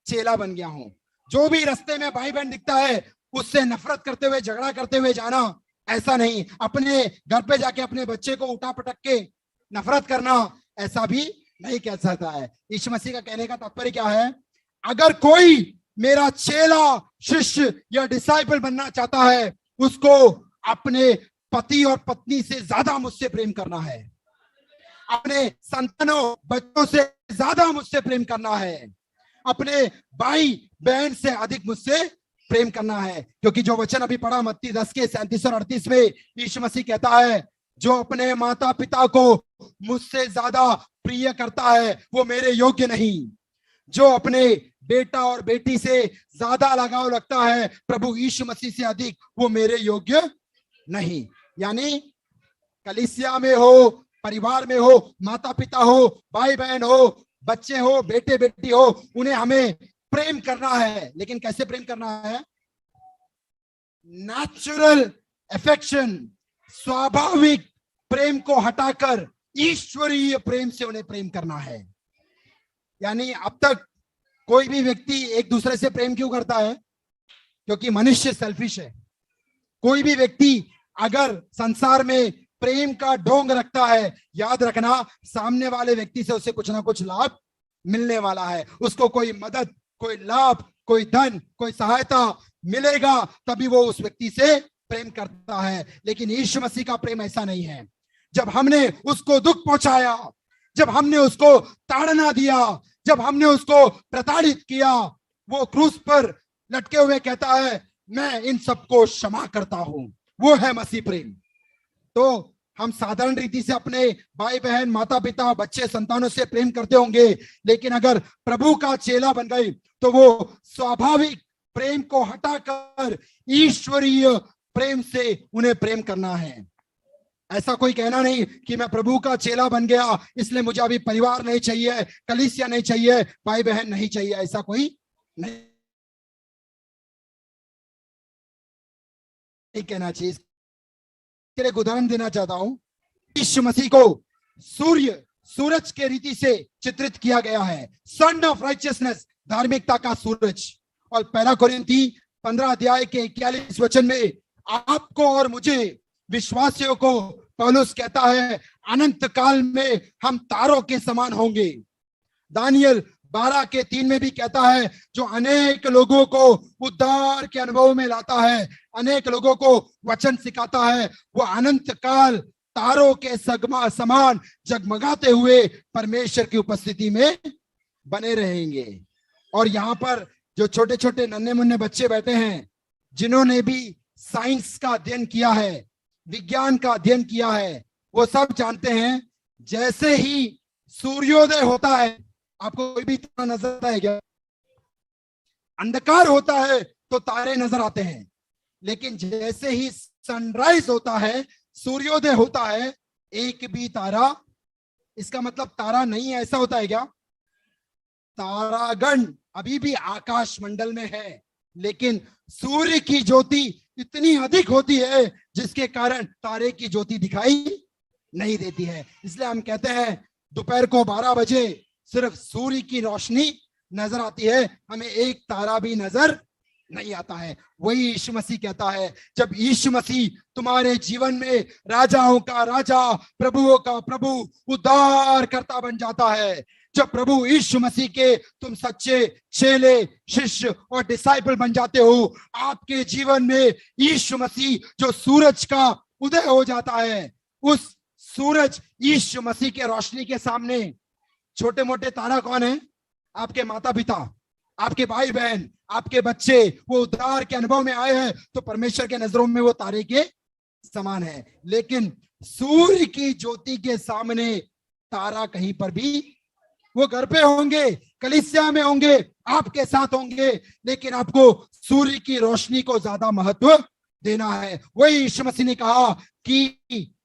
चेला बन गया हूं। जो भी रास्ते में भाई बहन दिखता है उससे नफरत करते हुए, झगड़ा करते हुए जाना, ऐसा नहीं। अपने घर पे जाके अपने बच्चे को उठा पटक के नफरत करना, ऐसा भी नहीं कह सकता है। यीशु मसीह का कहने का तात्पर्य क्या है? अगर कोई मेरा चेला, शिष्य या डिसाइपल बनना चाहता है, उसको अपने पति और पत्नी से ज्यादा मुझसे प्रेम करना है, अपने संतानों, बच्चों से ज्यादा मुझसे प्रेम करना है, अपने भाई बहन से अधिक मुझसे प्रेम करना है। क्योंकि जो वचन अभी पढ़ा मत्ती 10 के 37 और 38 में यीशु मसीह कहता है जो अपने माता पिता को मुझसे ज्यादा प्रिय करता है वो मेरे योग्य नहीं। जो अपने बेटा और बेटी से ज्यादा लगाव रखता है प्रभु यीशु मसीह से अधिक, वो मेरे योग्य नहीं। यानी कलीसिया में हो, परिवार में हो, माता पिता हो, भाई बहन हो, बच्चे हो, बेटे बेटी हो, उन्हें हमें प्रेम करना है। लेकिन कैसे प्रेम करना है? नेचुरल अफेक्शन, स्वाभाविक प्रेम को हटाकर ईश्वरीय प्रेम से उन्हें प्रेम करना है। यानी अब तक कोई भी व्यक्ति एक दूसरे से प्रेम क्यों करता है? क्योंकि मनुष्य सेल्फिश है। कोई भी व्यक्ति अगर संसार में प्रेम का ढोंग रखता है, याद रखना सामने वाले व्यक्ति से उसे कुछ ना कुछ लाभ मिलने वाला है। उसको कोई मदद, कोई लाभ, कोई धन, कोई सहायता मिलेगा, तभी वो उस व्यक्ति से प्रेम करता है। लेकिन यीशु मसीह का प्रेम ऐसा नहीं है। जब हमने उसको दुख पहुंचाया, जब हमने उसको ताड़ना दिया, जब हमने उसको प्रताड़ित किया, वो क्रूस पर लटके हुए कहता है मैं इन सबको क्षमा करता हूं। वो है मसीह प्रेम। तो हम साधारण रीति से अपने भाई बहन, माता पिता, बच्चे, संतानों से प्रेम करते होंगे, लेकिन अगर प्रभु का चेला बन गए तो वो स्वाभाविक प्रेम को हटाकर ईश्वरीय प्रेम से उन्हें प्रेम करना है। ऐसा कोई कहना नहीं कि मैं प्रभु का चेला बन गया इसलिए मुझे अभी परिवार नहीं चाहिए, कलीसिया नहीं चाहिए, भाई बहन नहीं चाहिए, ऐसा कोई नहीं कहना चाहिए। इसके एक उदाहरण देना चाहता हूं। यीशु मसीह को सूरज के रीति से चित्रित किया गया है, सन ऑफ राइचियसनेस, धार्मिकता का सूरज। और पहला कोरिन्थी 15 अध्याय के 41 वचन में आपको और मुझे विश्वासियों को पौलुस कहता है अनंत काल में हम तारों के समान होंगे। दानियल 12 के 3 में भी कहता है जो अनेक लोगों को उद्धार के अनुभव में लाता है, अनेक लोगों को वचन सिखाता है, वो अनंत काल तारों के समान जगमगाते हुए परमेश्वर की उपस्थिति में बने रहेंगे। और यहाँ पर जो छोटे छोटे नन्हे मुन्ने बच्चे बैठे हैं, जिन्होंने भी साइंस का अध्ययन किया है, विज्ञान का अध्ययन किया है, वो सब जानते हैं जैसे ही सूर्योदय होता है, आपको कोई भी तारा नजर आता है क्या? अंधकार होता है तो तारे नजर आते हैं, लेकिन जैसे ही सनराइज होता है, सूर्योदय होता है, एक भी तारा, इसका मतलब तारा नहीं है ऐसा होता है क्या? तारागण अभी भी आकाश मंडल में है, लेकिन सूर्य की ज्योति इतनी अधिक होती है जिसके कारण तारे की ज्योति दिखाई नहीं देती है। इसलिए हम कहते हैं दोपहर को 12 बजे सिर्फ सूर्य की रोशनी नजर आती है, हमें एक तारा भी नजर नहीं आता है। वही यीशु मसीह कहता है, जब यीशु मसीह तुम्हारे जीवन में राजाओं का राजा, प्रभुओं का प्रभु, उद्धार करता बन जाता है, जब प्रभु यीशु मसीह के तुम सच्चे चेले, शिष्य और डिसाइपल बन जाते हो, आपके जीवन में यीशु मसीह जो सूरज का उदय हो जाता है, उस सूरज यीशु मसीह के रोशनी के सामने छोटे मोटे तारा कौन है? आपके माता पिता, आपके भाई बहन, आपके बच्चे, वो उद्धार के अनुभव में आए हैं तो परमेश्वर के नजरों में वो तारे के समान है। लेकिन सूर्य की ज्योति के सामने तारा कहीं पर भी, वो घर पे होंगे, कलीसिया में होंगे, आपके साथ होंगे, लेकिन आपको सूर्य की रोशनी को ज्यादा महत्व देना है। वही यीशु मसीह ने कहा कि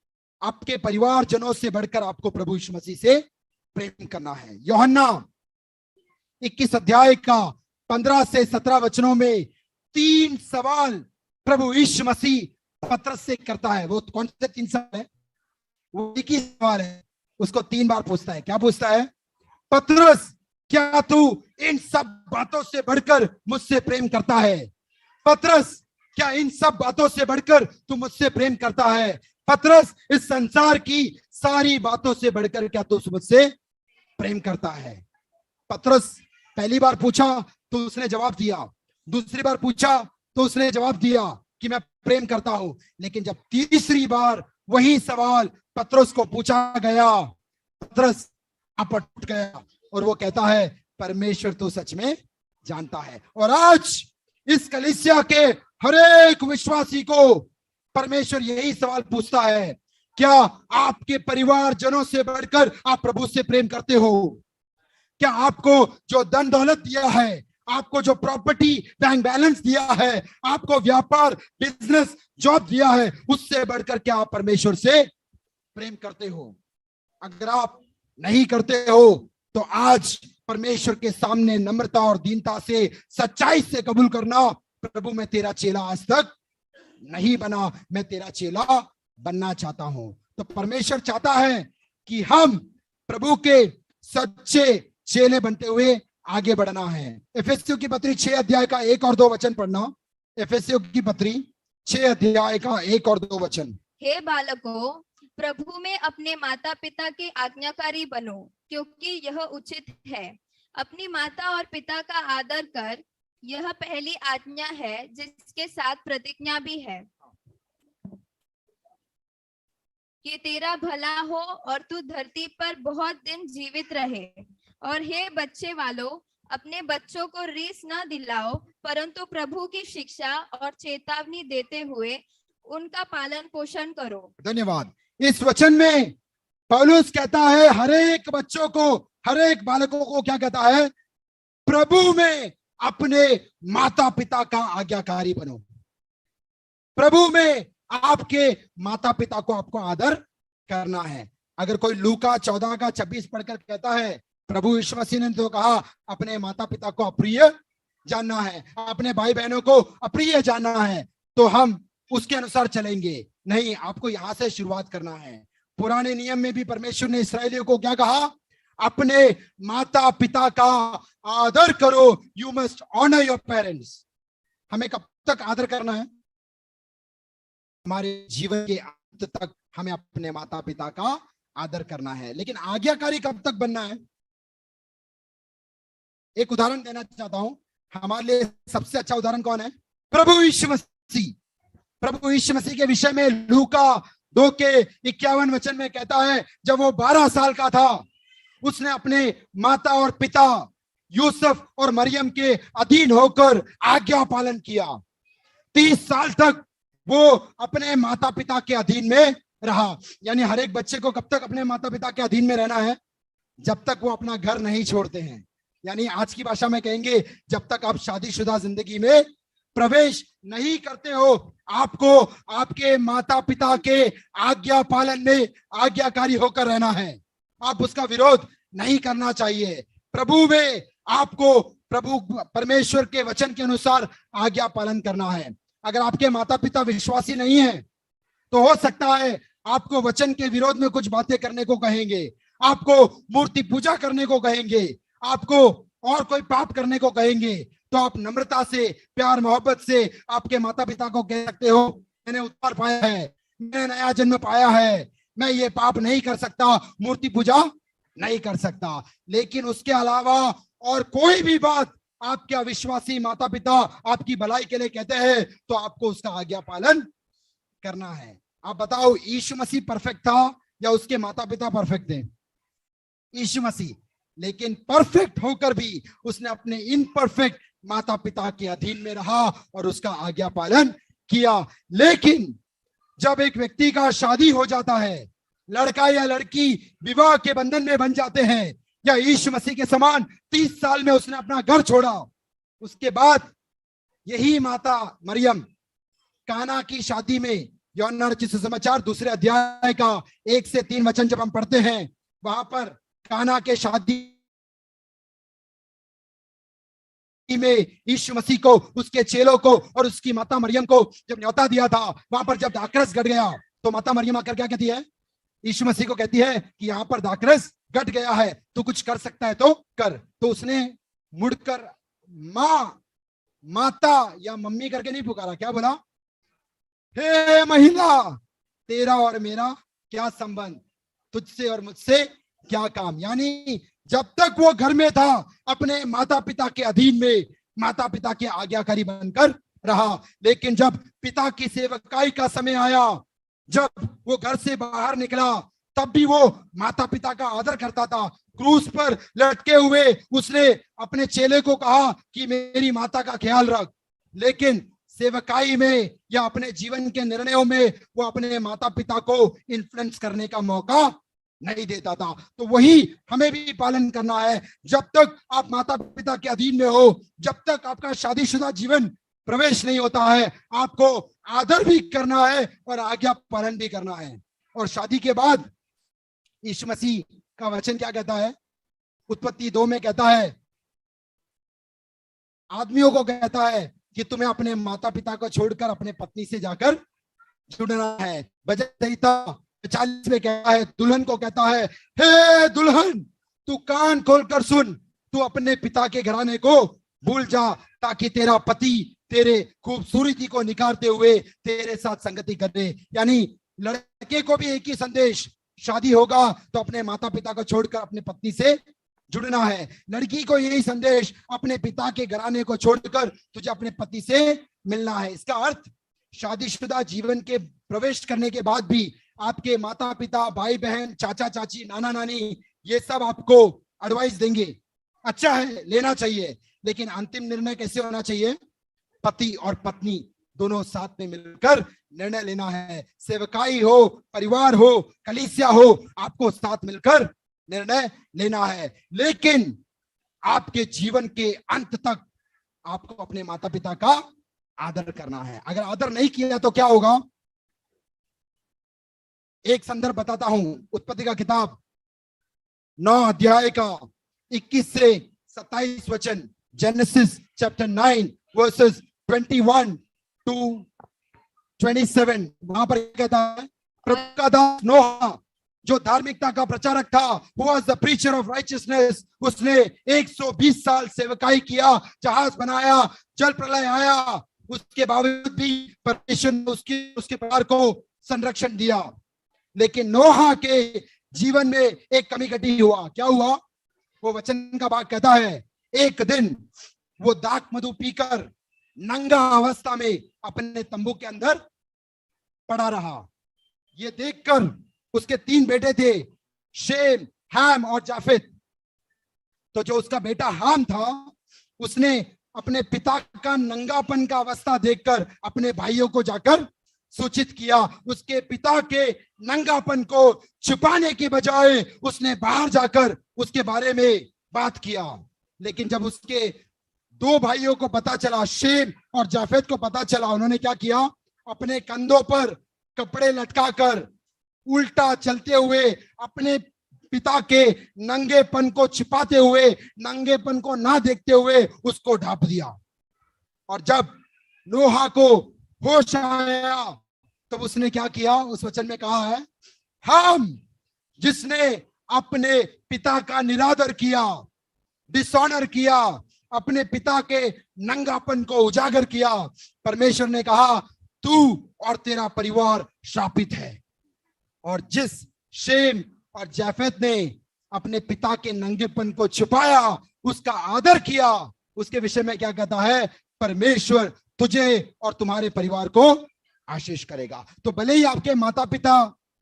आपके परिवारजनों से बढ़कर आपको प्रभु यीशु मसीह से प्रेम करना है। यूहन्ना 21 अध्याय का 15 से 17 वचनों में 3 सवाल प्रभु यीशु मसीह पतरस से करता है। वो कौन से 3 सवाल है? वो एक ही सवाल है, उसको 3 बार पूछता है। क्या पूछता है? पतरस, क्या तू इन सब बातों से बढ़कर मुझसे प्रेम करता है? पतरस, क्या इन सब बातों से बढ़कर तू मुझसे प्रेम करता है? पतरस, इस संसार की सारी बातों से बढ़कर क्या तू मुझसे प्रेम करता है? पतरस पहली बार पूछा तो उसने जवाब दिया, दूसरी बार पूछा तो उसने जवाब दिया कि मैं प्रेम करता हूं, लेकिन जब तीसरी बार वही सवाल पतरस को पूछा गया, पतरस अपट गया और वो कहता है परमेश्वर तो सच में जानता है। और आज इस कलीसिया के हर एक विश्वासी को परमेश्वर यही सवाल पूछता है, क्या आपके परिवारजनों से बढ़कर आप प्रभु से प्रेम करते हो? क्या आपको जो धन दौलत दिया है, आपको जो प्रॉपर्टी बैंक बैलेंस दिया है, आपको व्यापार बिजनेस जॉब दिया है, उससे बढ़कर क्या आप परमेश्वर से प्रेम करते हो? अगर आप नहीं करते हो तो आज परमेश्वर के सामने नम्रता और दीनता से, सच्चाई से कबूल करना, प्रभु मैं तेरा चेला आज तक नहीं बना, मैं तेरा चेला बनना चाहता हूं। तो परमेश्वर चाहता है कि हम प्रभु के सच्चे चेले बनते हुए आगे बढ़ना है। एफेसियों की पत्री 6 अध्याय का 1 और 2 वचन पढ़ना। एफेसियों की पत्री 6 अध्याय का 1 और 2 वचन। हे बालकों, प्रभु में अपने माता पिता के आज्ञाकारी बनो, क्योंकि यह उचित है। अपनी माता और पिता का आदर कर, यह पहली आज्ञा है जिसके साथ प्रतिज्ञा भी है कि तेरा भला हो और तू धरती पर बहुत दिन जीवित रहे। और हे बच्चे वालों, अपने बच्चों को रीस न दिलाओ, परंतु प्रभु की शिक्षा और चेतावनी देते हुए उनका पालन पोषण करो। धन्यवाद। इस वचन में पौलुस कहता है हर एक बच्चों को, हर एक बालकों को क्या कहता है? प्रभु में अपने माता पिता का आज्ञाकारी बनो। प्रभु में आपके माता पिता को आपको आदर करना है। अगर कोई लूका 14:26 पढ़कर कहता है प्रभु यीशु मसीह ने तो कहा अपने माता पिता को अप्रिय जानना है, अपने भाई बहनों को अप्रिय जानना है, तो हम उसके अनुसार चलेंगे। नहीं, आपको यहां से शुरुआत करना है। पुराने नियम में भी परमेश्वर ने इस्राएलियों को क्या कहा? अपने माता पिता का आदर करो। You must honour your parents. हमें कब तक आदर करना है? हमारे जीवन के अंत तक हमें अपने माता पिता का आदर करना है। लेकिन आज्ञाकारी कब तक बनना है? एक उदाहरण देना चाहता हूं। हमारे लिए सबसे अच्छा उदाहरण कौन है? प्रभु यीशु मसीह। प्रभु यीशु मसीह के विषय में लूका 2:51 वचन में कहता है जब वो 12 साल का था उसने अपने माता और पिता यूसुफ और मरियम के अधीन होकर आज्ञा पालन किया। 30 साल तक वो अपने माता पिता के अधीन में रहा। यानी हर एक बच्चे को कब तक अपने माता पिता के अधीन में रहना है? जब तक वो अपना घर नहीं छोड़ते हैं। यानी आज की भाषा में कहेंगे जब तक आप शादीशुदा जिंदगी में प्रवेश नहीं करते हो, आपको आपके माता पिता के आज्ञा पालन में आज्ञाकारी होकर रहना है। आप उसका विरोध नहीं करना चाहिए। प्रभु में आपको प्रभु परमेश्वर के वचन के अनुसार आज्ञा पालन करना है। अगर आपके माता पिता विश्वासी नहीं है तो हो सकता है आपको वचन के विरोध में कुछ बातें करने को कहेंगे, आपको मूर्ति पूजा करने को कहेंगे, आपको और कोई पाप करने को कहेंगे। तो आप नम्रता से, प्यार मोहब्बत से आपके माता पिता को कह सकते हो मैंने उद्धार पाया है, मैंने नया जन्म पाया है, मैं ये पाप नहीं कर सकता, मूर्ति पूजा नहीं कर सकता। लेकिन उसके अलावा और कोई भी बात आपके अविश्वासी माता पिता आपकी भलाई के लिए कहते हैं तो आपको उसका आज्ञा पालन करना है। आप बताओ यीशु मसीह परफेक्ट था या उसके माता पिता परफेक्ट थे? यीशु मसीह। लेकिन परफेक्ट होकर भी उसने अपने इनपरफेक्ट माता पिता के अधीन में रहा और उसका आज्ञा पालन किया। लेकिन जब एक व्यक्ति का शादी हो जाता है, लड़का या लड़की विवाह के बंधन में बन जाते हैं, या यीशु मसीह के समान 30 साल में उसने अपना घर छोड़ा, उसके बाद यही माता मरियम काना की शादी में, यूहन्ना रचित सुसमाचार 2 अध्याय का 1 से 3 वचन जब हम पढ़ते हैं, वहां पर काना के शादी में यीशु मसीह को, उसके चेलों को और उसकी माता मरियम को जब न्योता दिया था, वहां पर जब दाखरस घट गया तो माता मरियम आकर क्या कहती है? यीशु मसीह को कहती है कि यहाँ पर दाखरस घट गया है, तू कुछ कर सकता है तो कर। तो उसने मुड़कर माँ, माता या मम्मी करके नहीं पुकारा, क्या बोला? हे महिला, तेरा और मेरा क्या संबंध, तुझसे और मुझसे क्या काम। यानी जब तक वो घर में था अपने माता पिता के अधीन में, माता पिता के आज्ञाकारी बनकर रहा। लेकिन जब पिता की सेवकाई का समय आया, जब वो घर से बाहर निकला, तब भी वो माता पिता का आदर करता था। क्रूस पर लटके हुए उसने अपने चेले को कहा कि मेरी माता का ख्याल रख। लेकिन सेवकाई में या अपने जीवन के निर्णयों में वो अपने माता पिता को इन्फ्लुएंस करने का मौका नहीं देता था। तो वही हमें भी पालन करना है। जब तक आप माता पिता के अधीन में हो, जब तक आपका शादीशुदा जीवन प्रवेश नहीं होता है, आपको आदर भी करना है और आज्ञा पालन भी करना है। और शादी के बाद यीशु मसीह का वचन क्या कहता है? उत्पत्ति 2 में कहता है, आदमियों को कहता है कि तुम्हें अपने माता पिता को छोड़कर अपने पत्नी से जाकर जुड़ना है। भजन संहिता 40 में कहता है, दुल्हन को कहता है, हे दुल्हन तू कान खोलकर सुन, तू अपने पिता के घराने को भूल जा, ताकि तेरा पति तेरे खूबसूरती को निखारते हुए तेरे साथ संगति करे। यानी लड़के को भी एक ही संदेश, शादी होगा तो अपने माता पिता को छोड़कर अपने पत्नी से जुड़ना है। लड़की को यही संदेश, अपने पिता के घराने को छोड़कर तुझे अपने पति से मिलना है। इसका अर्थ शादीशुदा जीवन के प्रवेश करने के बाद भी आपके माता पिता, भाई बहन, चाचा चाची, नाना नानी, ये सब आपको एडवाइस देंगे, अच्छा है, लेना चाहिए। लेकिन अंतिम निर्णय कैसे होना चाहिए? पति और पत्नी दोनों साथ में मिलकर निर्णय लेना है। सेवकाई हो, परिवार हो, कलीसिया हो, आपको साथ मिलकर निर्णय लेना है। लेकिन आपके जीवन के अंत तक आपको अपने माता पिता का आदर करना है। अगर आदर नहीं किया तो क्या होगा? एक संदर्भ बताता हूं, उत्पत्ति का किताब 9 अध्याय का 21 से 27 वचन, जेनेसिस चैप्टर 9 वर्सेस 21 टू 27। वहां पर कहता है, प्रभु का दास नोहा जो धार्मिकता का प्रचारक था, who was the preacher of righteousness, उसने 120 साल सेवकाई किया, जहाज बनाया, जल प्रलय आया, उसके बावजूद भी परमेश्वर ने उसके परिवार को संरक्षण दिया। लेकिन नोहा के जीवन में एक कमी घटी हुआ। क्या हुआ? वो वचन का भाग कहता है, एक दिन वो दाख मधु पीकर नंगा अवस्था में अपने तंबू के अंदर पड़ा रहा। ये देखकर उसके 3 बेटे थे, शेम, हैम और जाफेत। तो जो उसका बेटा हाम था, उसने अपने पिता का नंगापन का अवस्था देखकर अपने भाइयों को जाकर सूचित किया। उसके पिता के नंगापन को छुपाने के बजाय उसने बाहर जाकर उसके बारे में बात किया। लेकिन जब उसके 2 भाइयों को पता चला, शेम और जाफेत को पता चला, उन्होंने क्या किया? अपने कंधों पर कपड़े लटकाकर उल्टा चलते हुए अपने पिता के नंगेपन को छिपाते हुए, नंगेपन को ना देखते हुए उसको ढांप दिया। और जब नोहा को होश आया तब उसने क्या किया? उस वचन में कहा है, हम जिसने अपने पिता का निरादर किया, डिसऑनर किया, अपने पिता के नंगापन को उजागर किया, परमेश्वर ने कहा तू और तेरा परिवार श्रापित है। और जिस शेम और जाफेत ने अपने पिता के नंगेपन को छुपाया, उसका आदर किया, उसके विषय में क्या कहता है? परमेश्वर तुझे और तुम्हारे परिवार को आशीष करेगा। तो भले ही आपके माता पिता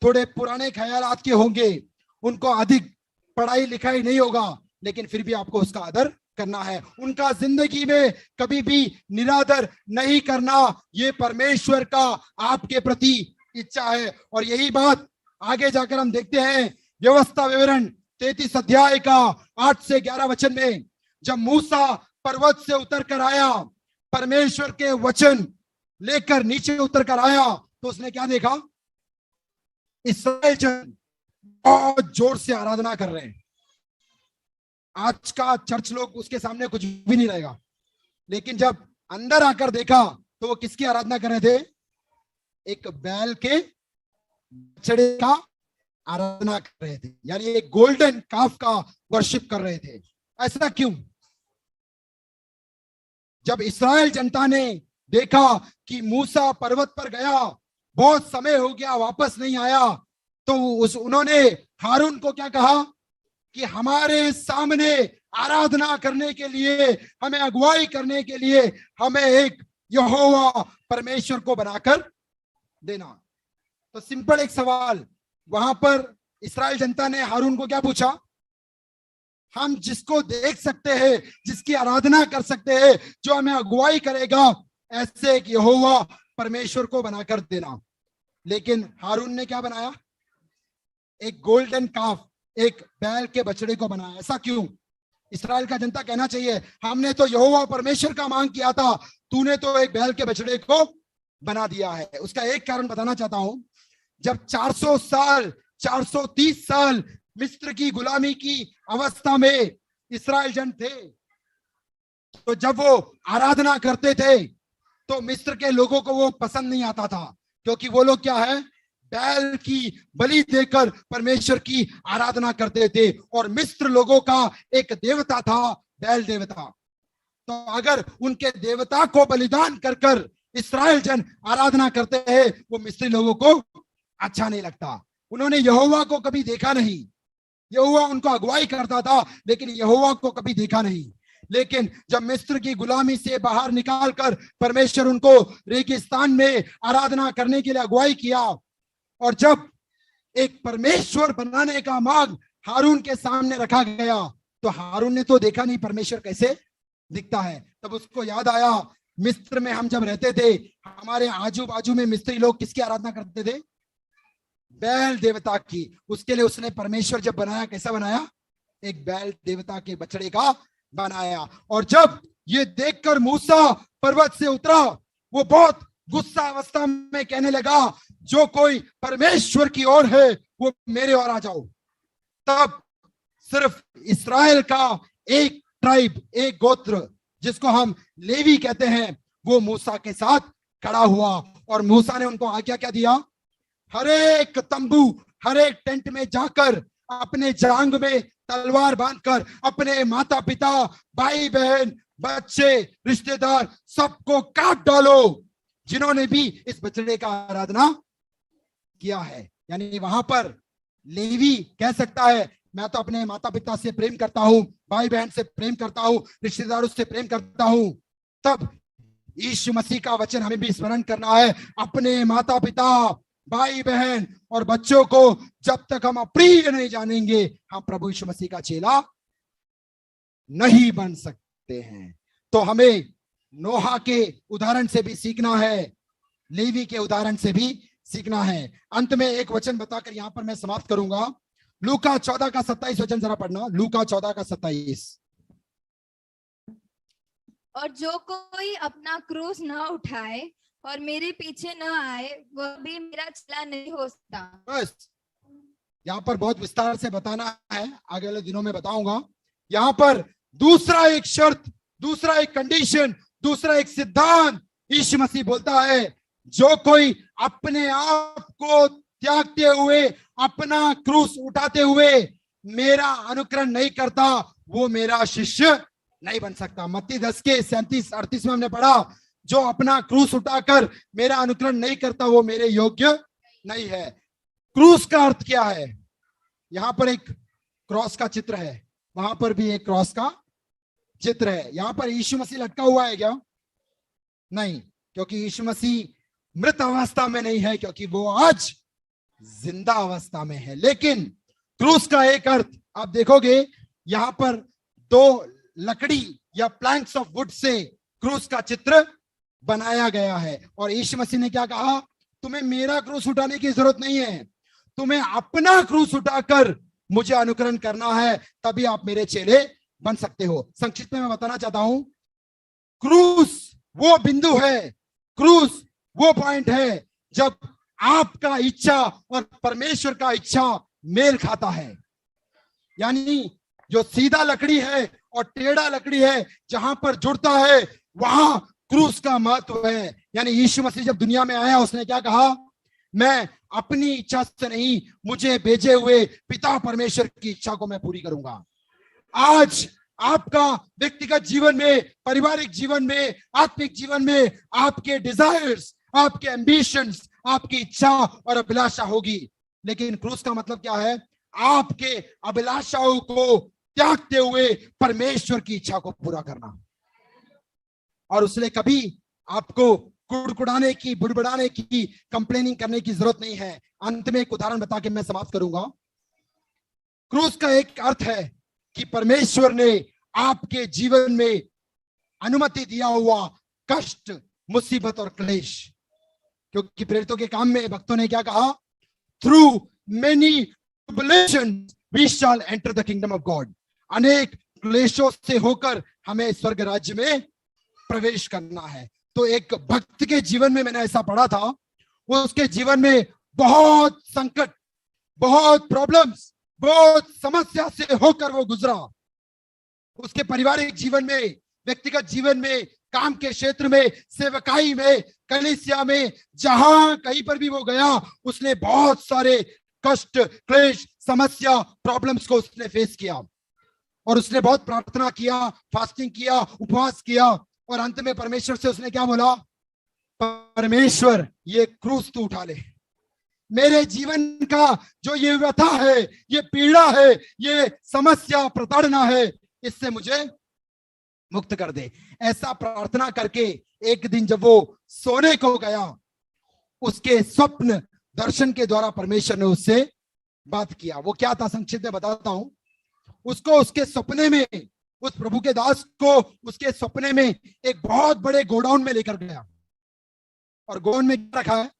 थोड़े पुराने ख्यालात के होंगे, उनको अधिक पढ़ाई लिखाई नहीं होगा, लेकिन फिर भी आपको उसका आदर करना है। उनका जिंदगी में कभी भी निरादर नहीं करना, ये परमेश्वर का आपके प्रति इच्छा है। और यही बात आगे जाकर हम देखते हैं व्यवस्था विवरण 33 अध्याय का 8 से 11 वचन में। जब मूसा पर्वत से उतर कर आया, परमेश्वर के वचन लेकर नीचे उतर कर आया, तो उसने क्या देखा? इस्राएल जन बहुत जोर से आराधना कर रहे हैं। आज का चर्च लोग उसके सामने कुछ भी नहीं रहेगा। लेकिन जब अंदर आकर देखा तो वो किसकी आराधना कर रहे थे? एक बैल के बछड़े का आराधना कर रहे थे, यानी एक गोल्डन काफ का वर्शिप कर रहे थे। ऐसा क्यों? जब इस्राएल जनता ने देखा कि मूसा पर्वत पर गया, बहुत समय हो गया, वापस नहीं आया, तो उन्होंने हारून को क्या कहा कि हमारे सामने आराधना करने के लिए, हमें अगुवाई करने के लिए हमें एक यहोवा परमेश्वर को बनाकर देना। तो सिंपल एक सवाल, वहां पर इस्राएल जनता ने हारून को क्या पूछा? हम जिसको देख सकते हैं, जिसकी आराधना कर सकते हैं, जो हमें अगुवाई करेगा, ऐसे एक यहोवा परमेश्वर को बनाकर देना। लेकिन हारून ने क्या बनाया? एक गोल्डन काफ, एक बैल के बछड़े को बनाया। ऐसा क्यों? इस्राएल का जनता कहना चाहिए, हमने तो यहोवा परमेश्वर का मांग किया था, तूने तो एक बैल के बछड़े को बना दिया है। उसका एक कारण बताना चाहता हूं। जब 400 साल 430 साल मिस्र की गुलामी की अवस्था में इस्राएल जन थे, तो जब वो आराधना करते थे तो मिस्र के लोगों को वो पसंद नहीं आता था, क्योंकि वो लोग क्या है? बैल की बलि देकर परमेश्वर की आराधना करते थे। और मिस्र लोगों का एक देवता था, बैल देवता। तो अगर उनके देवता को बलिदान कर कर इस्राएल जन आराधना करते हैं, वो मिस्री लोगों को अच्छा नहीं लगता। उन्होंने यहोवा को कभी देखा नहीं, यहोवा उनको अगुवाई करता था, लेकिन यहोवा को कभी देखा नहीं। लेकिन जब मिस्र की गुलामी से बाहर निकालकर परमेश्वर उनको रेगिस्तान में आराधना करने के लिए अगुवाई किया, और जब एक परमेश्वर बनाने का मार्ग हारून के सामने रखा गया, तो हारून ने तो देखा नहीं परमेश्वर कैसे दिखता है। तब उसको याद आया, मिस्र में हम जब रहते थे, हमारे आजू बाजू में मिस्त्री लोग किसकी आराधना करते थे? बैल देवता की। उसके लिए उसने परमेश्वर जब बनाया, कैसा बनाया? एक बैल देवता के बछड़े का बनाया। और जब ये देखकर मूसा पर्वत से उतरा, वो बहुत गुस्सा अवस्था में कहने लगा, जो कोई परमेश्वर की ओर है वो मेरे ओर आ जाओ। तब सिर्फ इस्राएल का एक ट्राइब, एक गोत्र जिसको हम लेवी कहते हैं, वो मूसा के साथ खड़ा हुआ। और मूसा ने उनको आज्ञा क्या दिया? हर एक तंबू, हर एक टेंट में जाकर अपने जांग में तलवार बांधकर अपने माता पिता, भाई बहन, बच्चे, रिश्तेदार सबको काट डालो जिन्होंने भी इस बछड़े का आराधना किया है। यानी वहां पर लेवी कह सकता है, मैं तो अपने माता पिता से प्रेम करता हूं, भाई बहन से प्रेम करता हूं, रिश्तेदारों से प्रेम करता हूं। तब यीशु मसीह का वचन हमें भी स्मरण करना है, अपने माता पिता, भाई बहन और बच्चों को जब तक हम अप्रिय नहीं जानेंगे, हम प्रभु यीशु मसीह का चेला नहीं बन सकते हैं। तो हमें नोहा के उदाहरण से भी सीखना है, लेवी के उदाहरण से भी सीखना है। अंत में एक वचन बताकर यहां पर मैं समाप्त करूंगा। लूका 14 का 27 वचन जरा पढ़ना। लूका 14 का 27। और जो कोई अपना क्रूस न उठाए और मेरे पीछे न आए, वह भी मेरा चेला नहीं हो सकता। बस यहाँ पर बहुत विस्तार से बताना है, आगे वाले दिनों में बताऊंगा। यहाँ पर दूसरा एक शर्त, दूसरा एक कंडीशन, दूसरा एक सिद्धांत यीशु मसीह बोलता है, जो कोई अपने आप को त्यागते हुए, अपना क्रूस उठाते हुए मेरा अनुकरण नहीं करता, वो मेरा शिष्य नहीं बन सकता। मत्ती 10 के 37-38 में हमने पढ़ा, जो अपना क्रूस उठाकर मेरा अनुकरण नहीं करता वो मेरे योग्य नहीं है। क्रूस का अर्थ क्या है? यहां पर एक क्रॉस का चित्र है, वहां पर भी एक क्रॉस का चित्र है। यहां पर यीशु मसीह लटका हुआ है क्या? नहीं, क्योंकि यीशु मसीह मृत अवस्था में नहीं है, क्योंकि वो आज जिंदा अवस्था में है। लेकिन क्रूस का एक अर्थ आप देखोगे, यहां पर दो लकड़ी या प्लैंक्स ऑफ वुड से क्रूस का चित्र बनाया गया है। और यीशु मसीह ने क्या कहा? तुम्हें मेरा क्रूस उठाने की जरूरत नहीं है, तुम्हें अपना क्रूस उठाकर मुझे अनुकरण करना है, तभी आप मेरे चेले बन सकते हो। संक्षिप्त में मैं बताना चाहता हूं, क्रूस वो बिंदु है, क्रूस वो पॉइंट है जब आपका इच्छा और परमेश्वर का इच्छा मेल खाता है। यानी जो सीधा लकड़ी है और टेढ़ा लकड़ी है, जहां पर जुड़ता है वहां क्रूस का महत्व है। यानी यीशु मसीह जब दुनिया में आया, उसने क्या कहा? मैं अपनी इच्छा से नहीं, मुझे भेजे हुए पिता परमेश्वर की इच्छा को मैं पूरी करूंगा। आज आपका व्यक्तिगत जीवन में, पारिवारिक जीवन में, आत्मिक जीवन में आपके डिजायर्स, आपके एम्बिशंस, आपकी इच्छा और अभिलाषा होगी, लेकिन क्रूस का मतलब क्या है? आपके अभिलाषाओं को त्यागते हुए परमेश्वर की इच्छा को पूरा करना। और उसने कभी आपको कुड़कुड़ाने की, बुड़बुड़ाने की, कंप्लेनिंग करने की जरूरत नहीं है। अंत में एक उदाहरण बता के मैं समाप्त करूंगा। क्रूस का एक अर्थ है कि परमेश्वर ने आपके जीवन में अनुमति दिया हुआ कष्ट, मुसीबत और क्लेश, क्योंकि प्रेरितों के काम में भक्तों ने क्या कहा? Through many tribulations we shall enter the kingdom of God. अनेक क्लेशों से होकर हमें स्वर्ग राज्य में प्रवेश करना है। तो एक भक्त के जीवन में मैंने ऐसा पढ़ा था, उसके जीवन में बहुत संकट, बहुत प्रॉब्लम्स, बहुत समस्या से होकर वो गुजरा। उसके पारिवारिक जीवन में, व्यक्तिगत जीवन में, काम के क्षेत्र में, सेवकाई में, कलीसिया में, जहां कहीं पर भी वो गया, उसने बहुत सारे कष्ट, क्लेश, समस्या, प्रॉब्लम्स को उसने फेस किया। और उसने बहुत प्रार्थना किया, फास्टिंग किया, उपवास किया, और अंत में परमेश्वर से उसने क्या बोला? परमेश्वर, ये क्रूस तू उठा ले, मेरे जीवन का जो ये व्यथा है, ये पीड़ा है, ये समस्या, प्रताड़ना है, इससे मुझे मुक्त कर दे। ऐसा प्रार्थना करके एक दिन जब वो सोने को गया, उसके स्वप्न दर्शन के द्वारा परमेश्वर ने उससे बात किया। वो क्या था? संक्षिप्त में बताता हूं। उसको उसके सपने में उस प्रभु के दास को उसके सपने में एक बहुत बड़े गोडाउन में लेकर गया, और गोडाउन में क्या रखा है?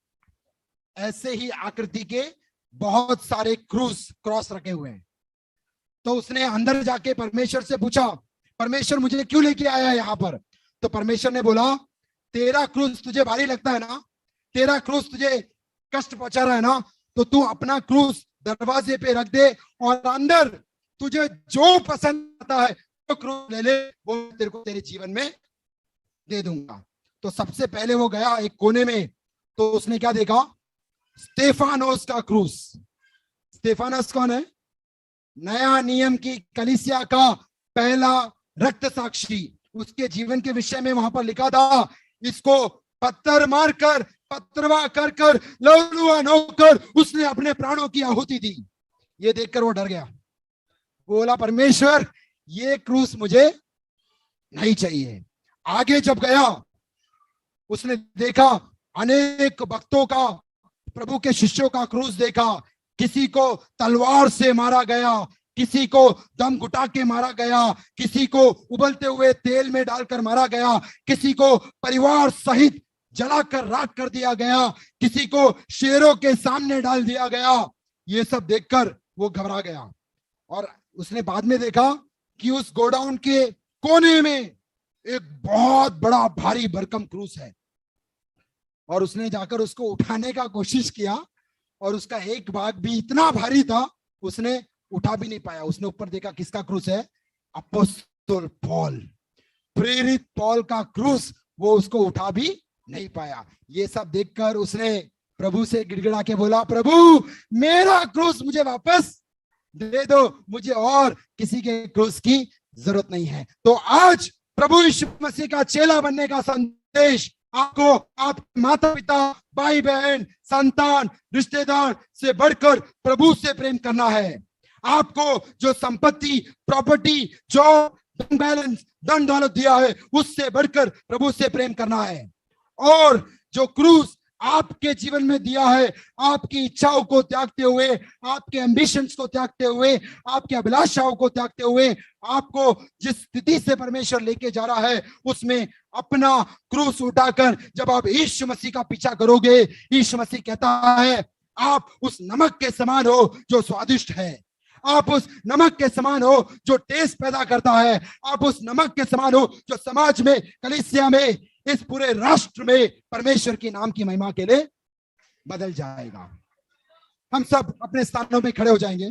ऐसे ही आकृति के बहुत सारे क्रॉस रखे हुए हैं। तो उसने अंदर जाके परमेश्वर से पूछा, परमेश्वर मुझे क्यों लेके आया है यहाँ पर? तो परमेश्वर ने बोला, तेरा क्रूस तुझे भारी लगता है ना, तेरा क्रूस तुझे कष्ट पहुंचा रहा है ना, तो तू अपना क्रूस दरवाजे पे रख दे और अंदर तुझे जो पसंद आता है तो क्रूस ले ले, वो तेरे को तेरे जीवन में दे दूंगा। तो सबसे पहले वो गया एक कोने में, तो उसने क्या देखा? स्टेफानोस का क्रूस। स्टेफानोस कौन है? नया नियम की कलीसिया का पहला रक्त साक्षी। उसके जीवन के विषय में वहां पर लिखा था, इसको पत्थर मारकर, पत्थरवा कर कर, लहूलुहान होकर उसने अपने प्राणों की आहुति दी। ये देखकर वो डर गया, बोला परमेश्वर ये क्रूस मुझे नहीं चाहिए। आगे जब गया उसने देखा अनेक भक्तों का, प्रभु के शिष्यों का क्रूस देखा। किसी को तलवार से मारा गया, किसी को दम घुटा के मारा गया, किसी को उबलते हुए तेल में डालकर मारा गया, किसी को परिवार सहित जलाकर राख कर दिया गया, किसी को शेरों के सामने डाल दिया गया। ये सब देखकर वो घबरा गया। और उसने बाद में देखा कि उस गोडाउन के कोने में एक बहुत बड़ा भारी भरकम क्रूस है, और उसने जाकर उसको उठाने का कोशिश किया, और उसका एक भाग भी इतना भारी था उसने उठा भी नहीं पाया। उसने ऊपर देखा, किसका क्रूस है? अपोस्तल पॉल, प्रेरित पॉल का क्रूस, वो उसको उठा भी नहीं पाया। ये सब देखकर उसने प्रभु से गिड़गिड़ा के बोला, प्रभु मेरा क्रूस मुझे वापस दे दो, मुझे और किसी के क्रूस की जरूरत नहीं है। तो आज प्रभु यीशु मसीह का चेला बनने का संदेश आपको, आप माता पिता, भाई बहन, संतान, रिश्तेदार से बढ़कर प्रभु से प्रेम करना है। आपको जो संपत्ति, प्रॉपर्टी, जॉब, बैंक बैलेंस, धन दौलत दिया है, उससे बढ़कर प्रभु से प्रेम करना है। और जो क्रूस आपके जीवन में दिया है, आपकी इच्छाओं को त्यागते हुए, आपके एम्बिशंस को त्यागते हुए, आपके अभिलाषाओं को त्यागते हुए, आपको जिस स्थिति से परमेश्वर लेके जा रहा है उसमें अपना क्रूस उठाकर जब आप यीशु मसीह का पीछा करोगे, यीशु मसीह कहता है आप उस नमक के समान हो जो स्वादिष्ट है, आप उस नमक के समान हो जो टेस्ट पैदा करता है, आप उस नमक के समान हो जो समाज में, कलीसिया में, इस पूरे राष्ट्र में परमेश्वर के नाम की महिमा के लिए बदल जाएगा। हम सब अपने स्थानों में खड़े हो जाएंगे।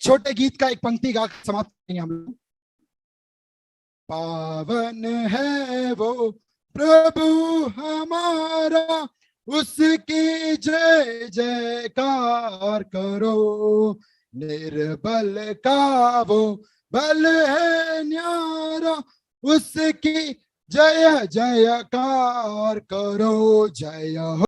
छोटे गीत का एक पंक्ति गा समाप्त करेंगे हम लोग। पावन है वो प्रभु हमारा, उसकी जय जयकार करो, निर्बल का वो बल है न्यारा, उसकी जय जयकार करो, जय हो।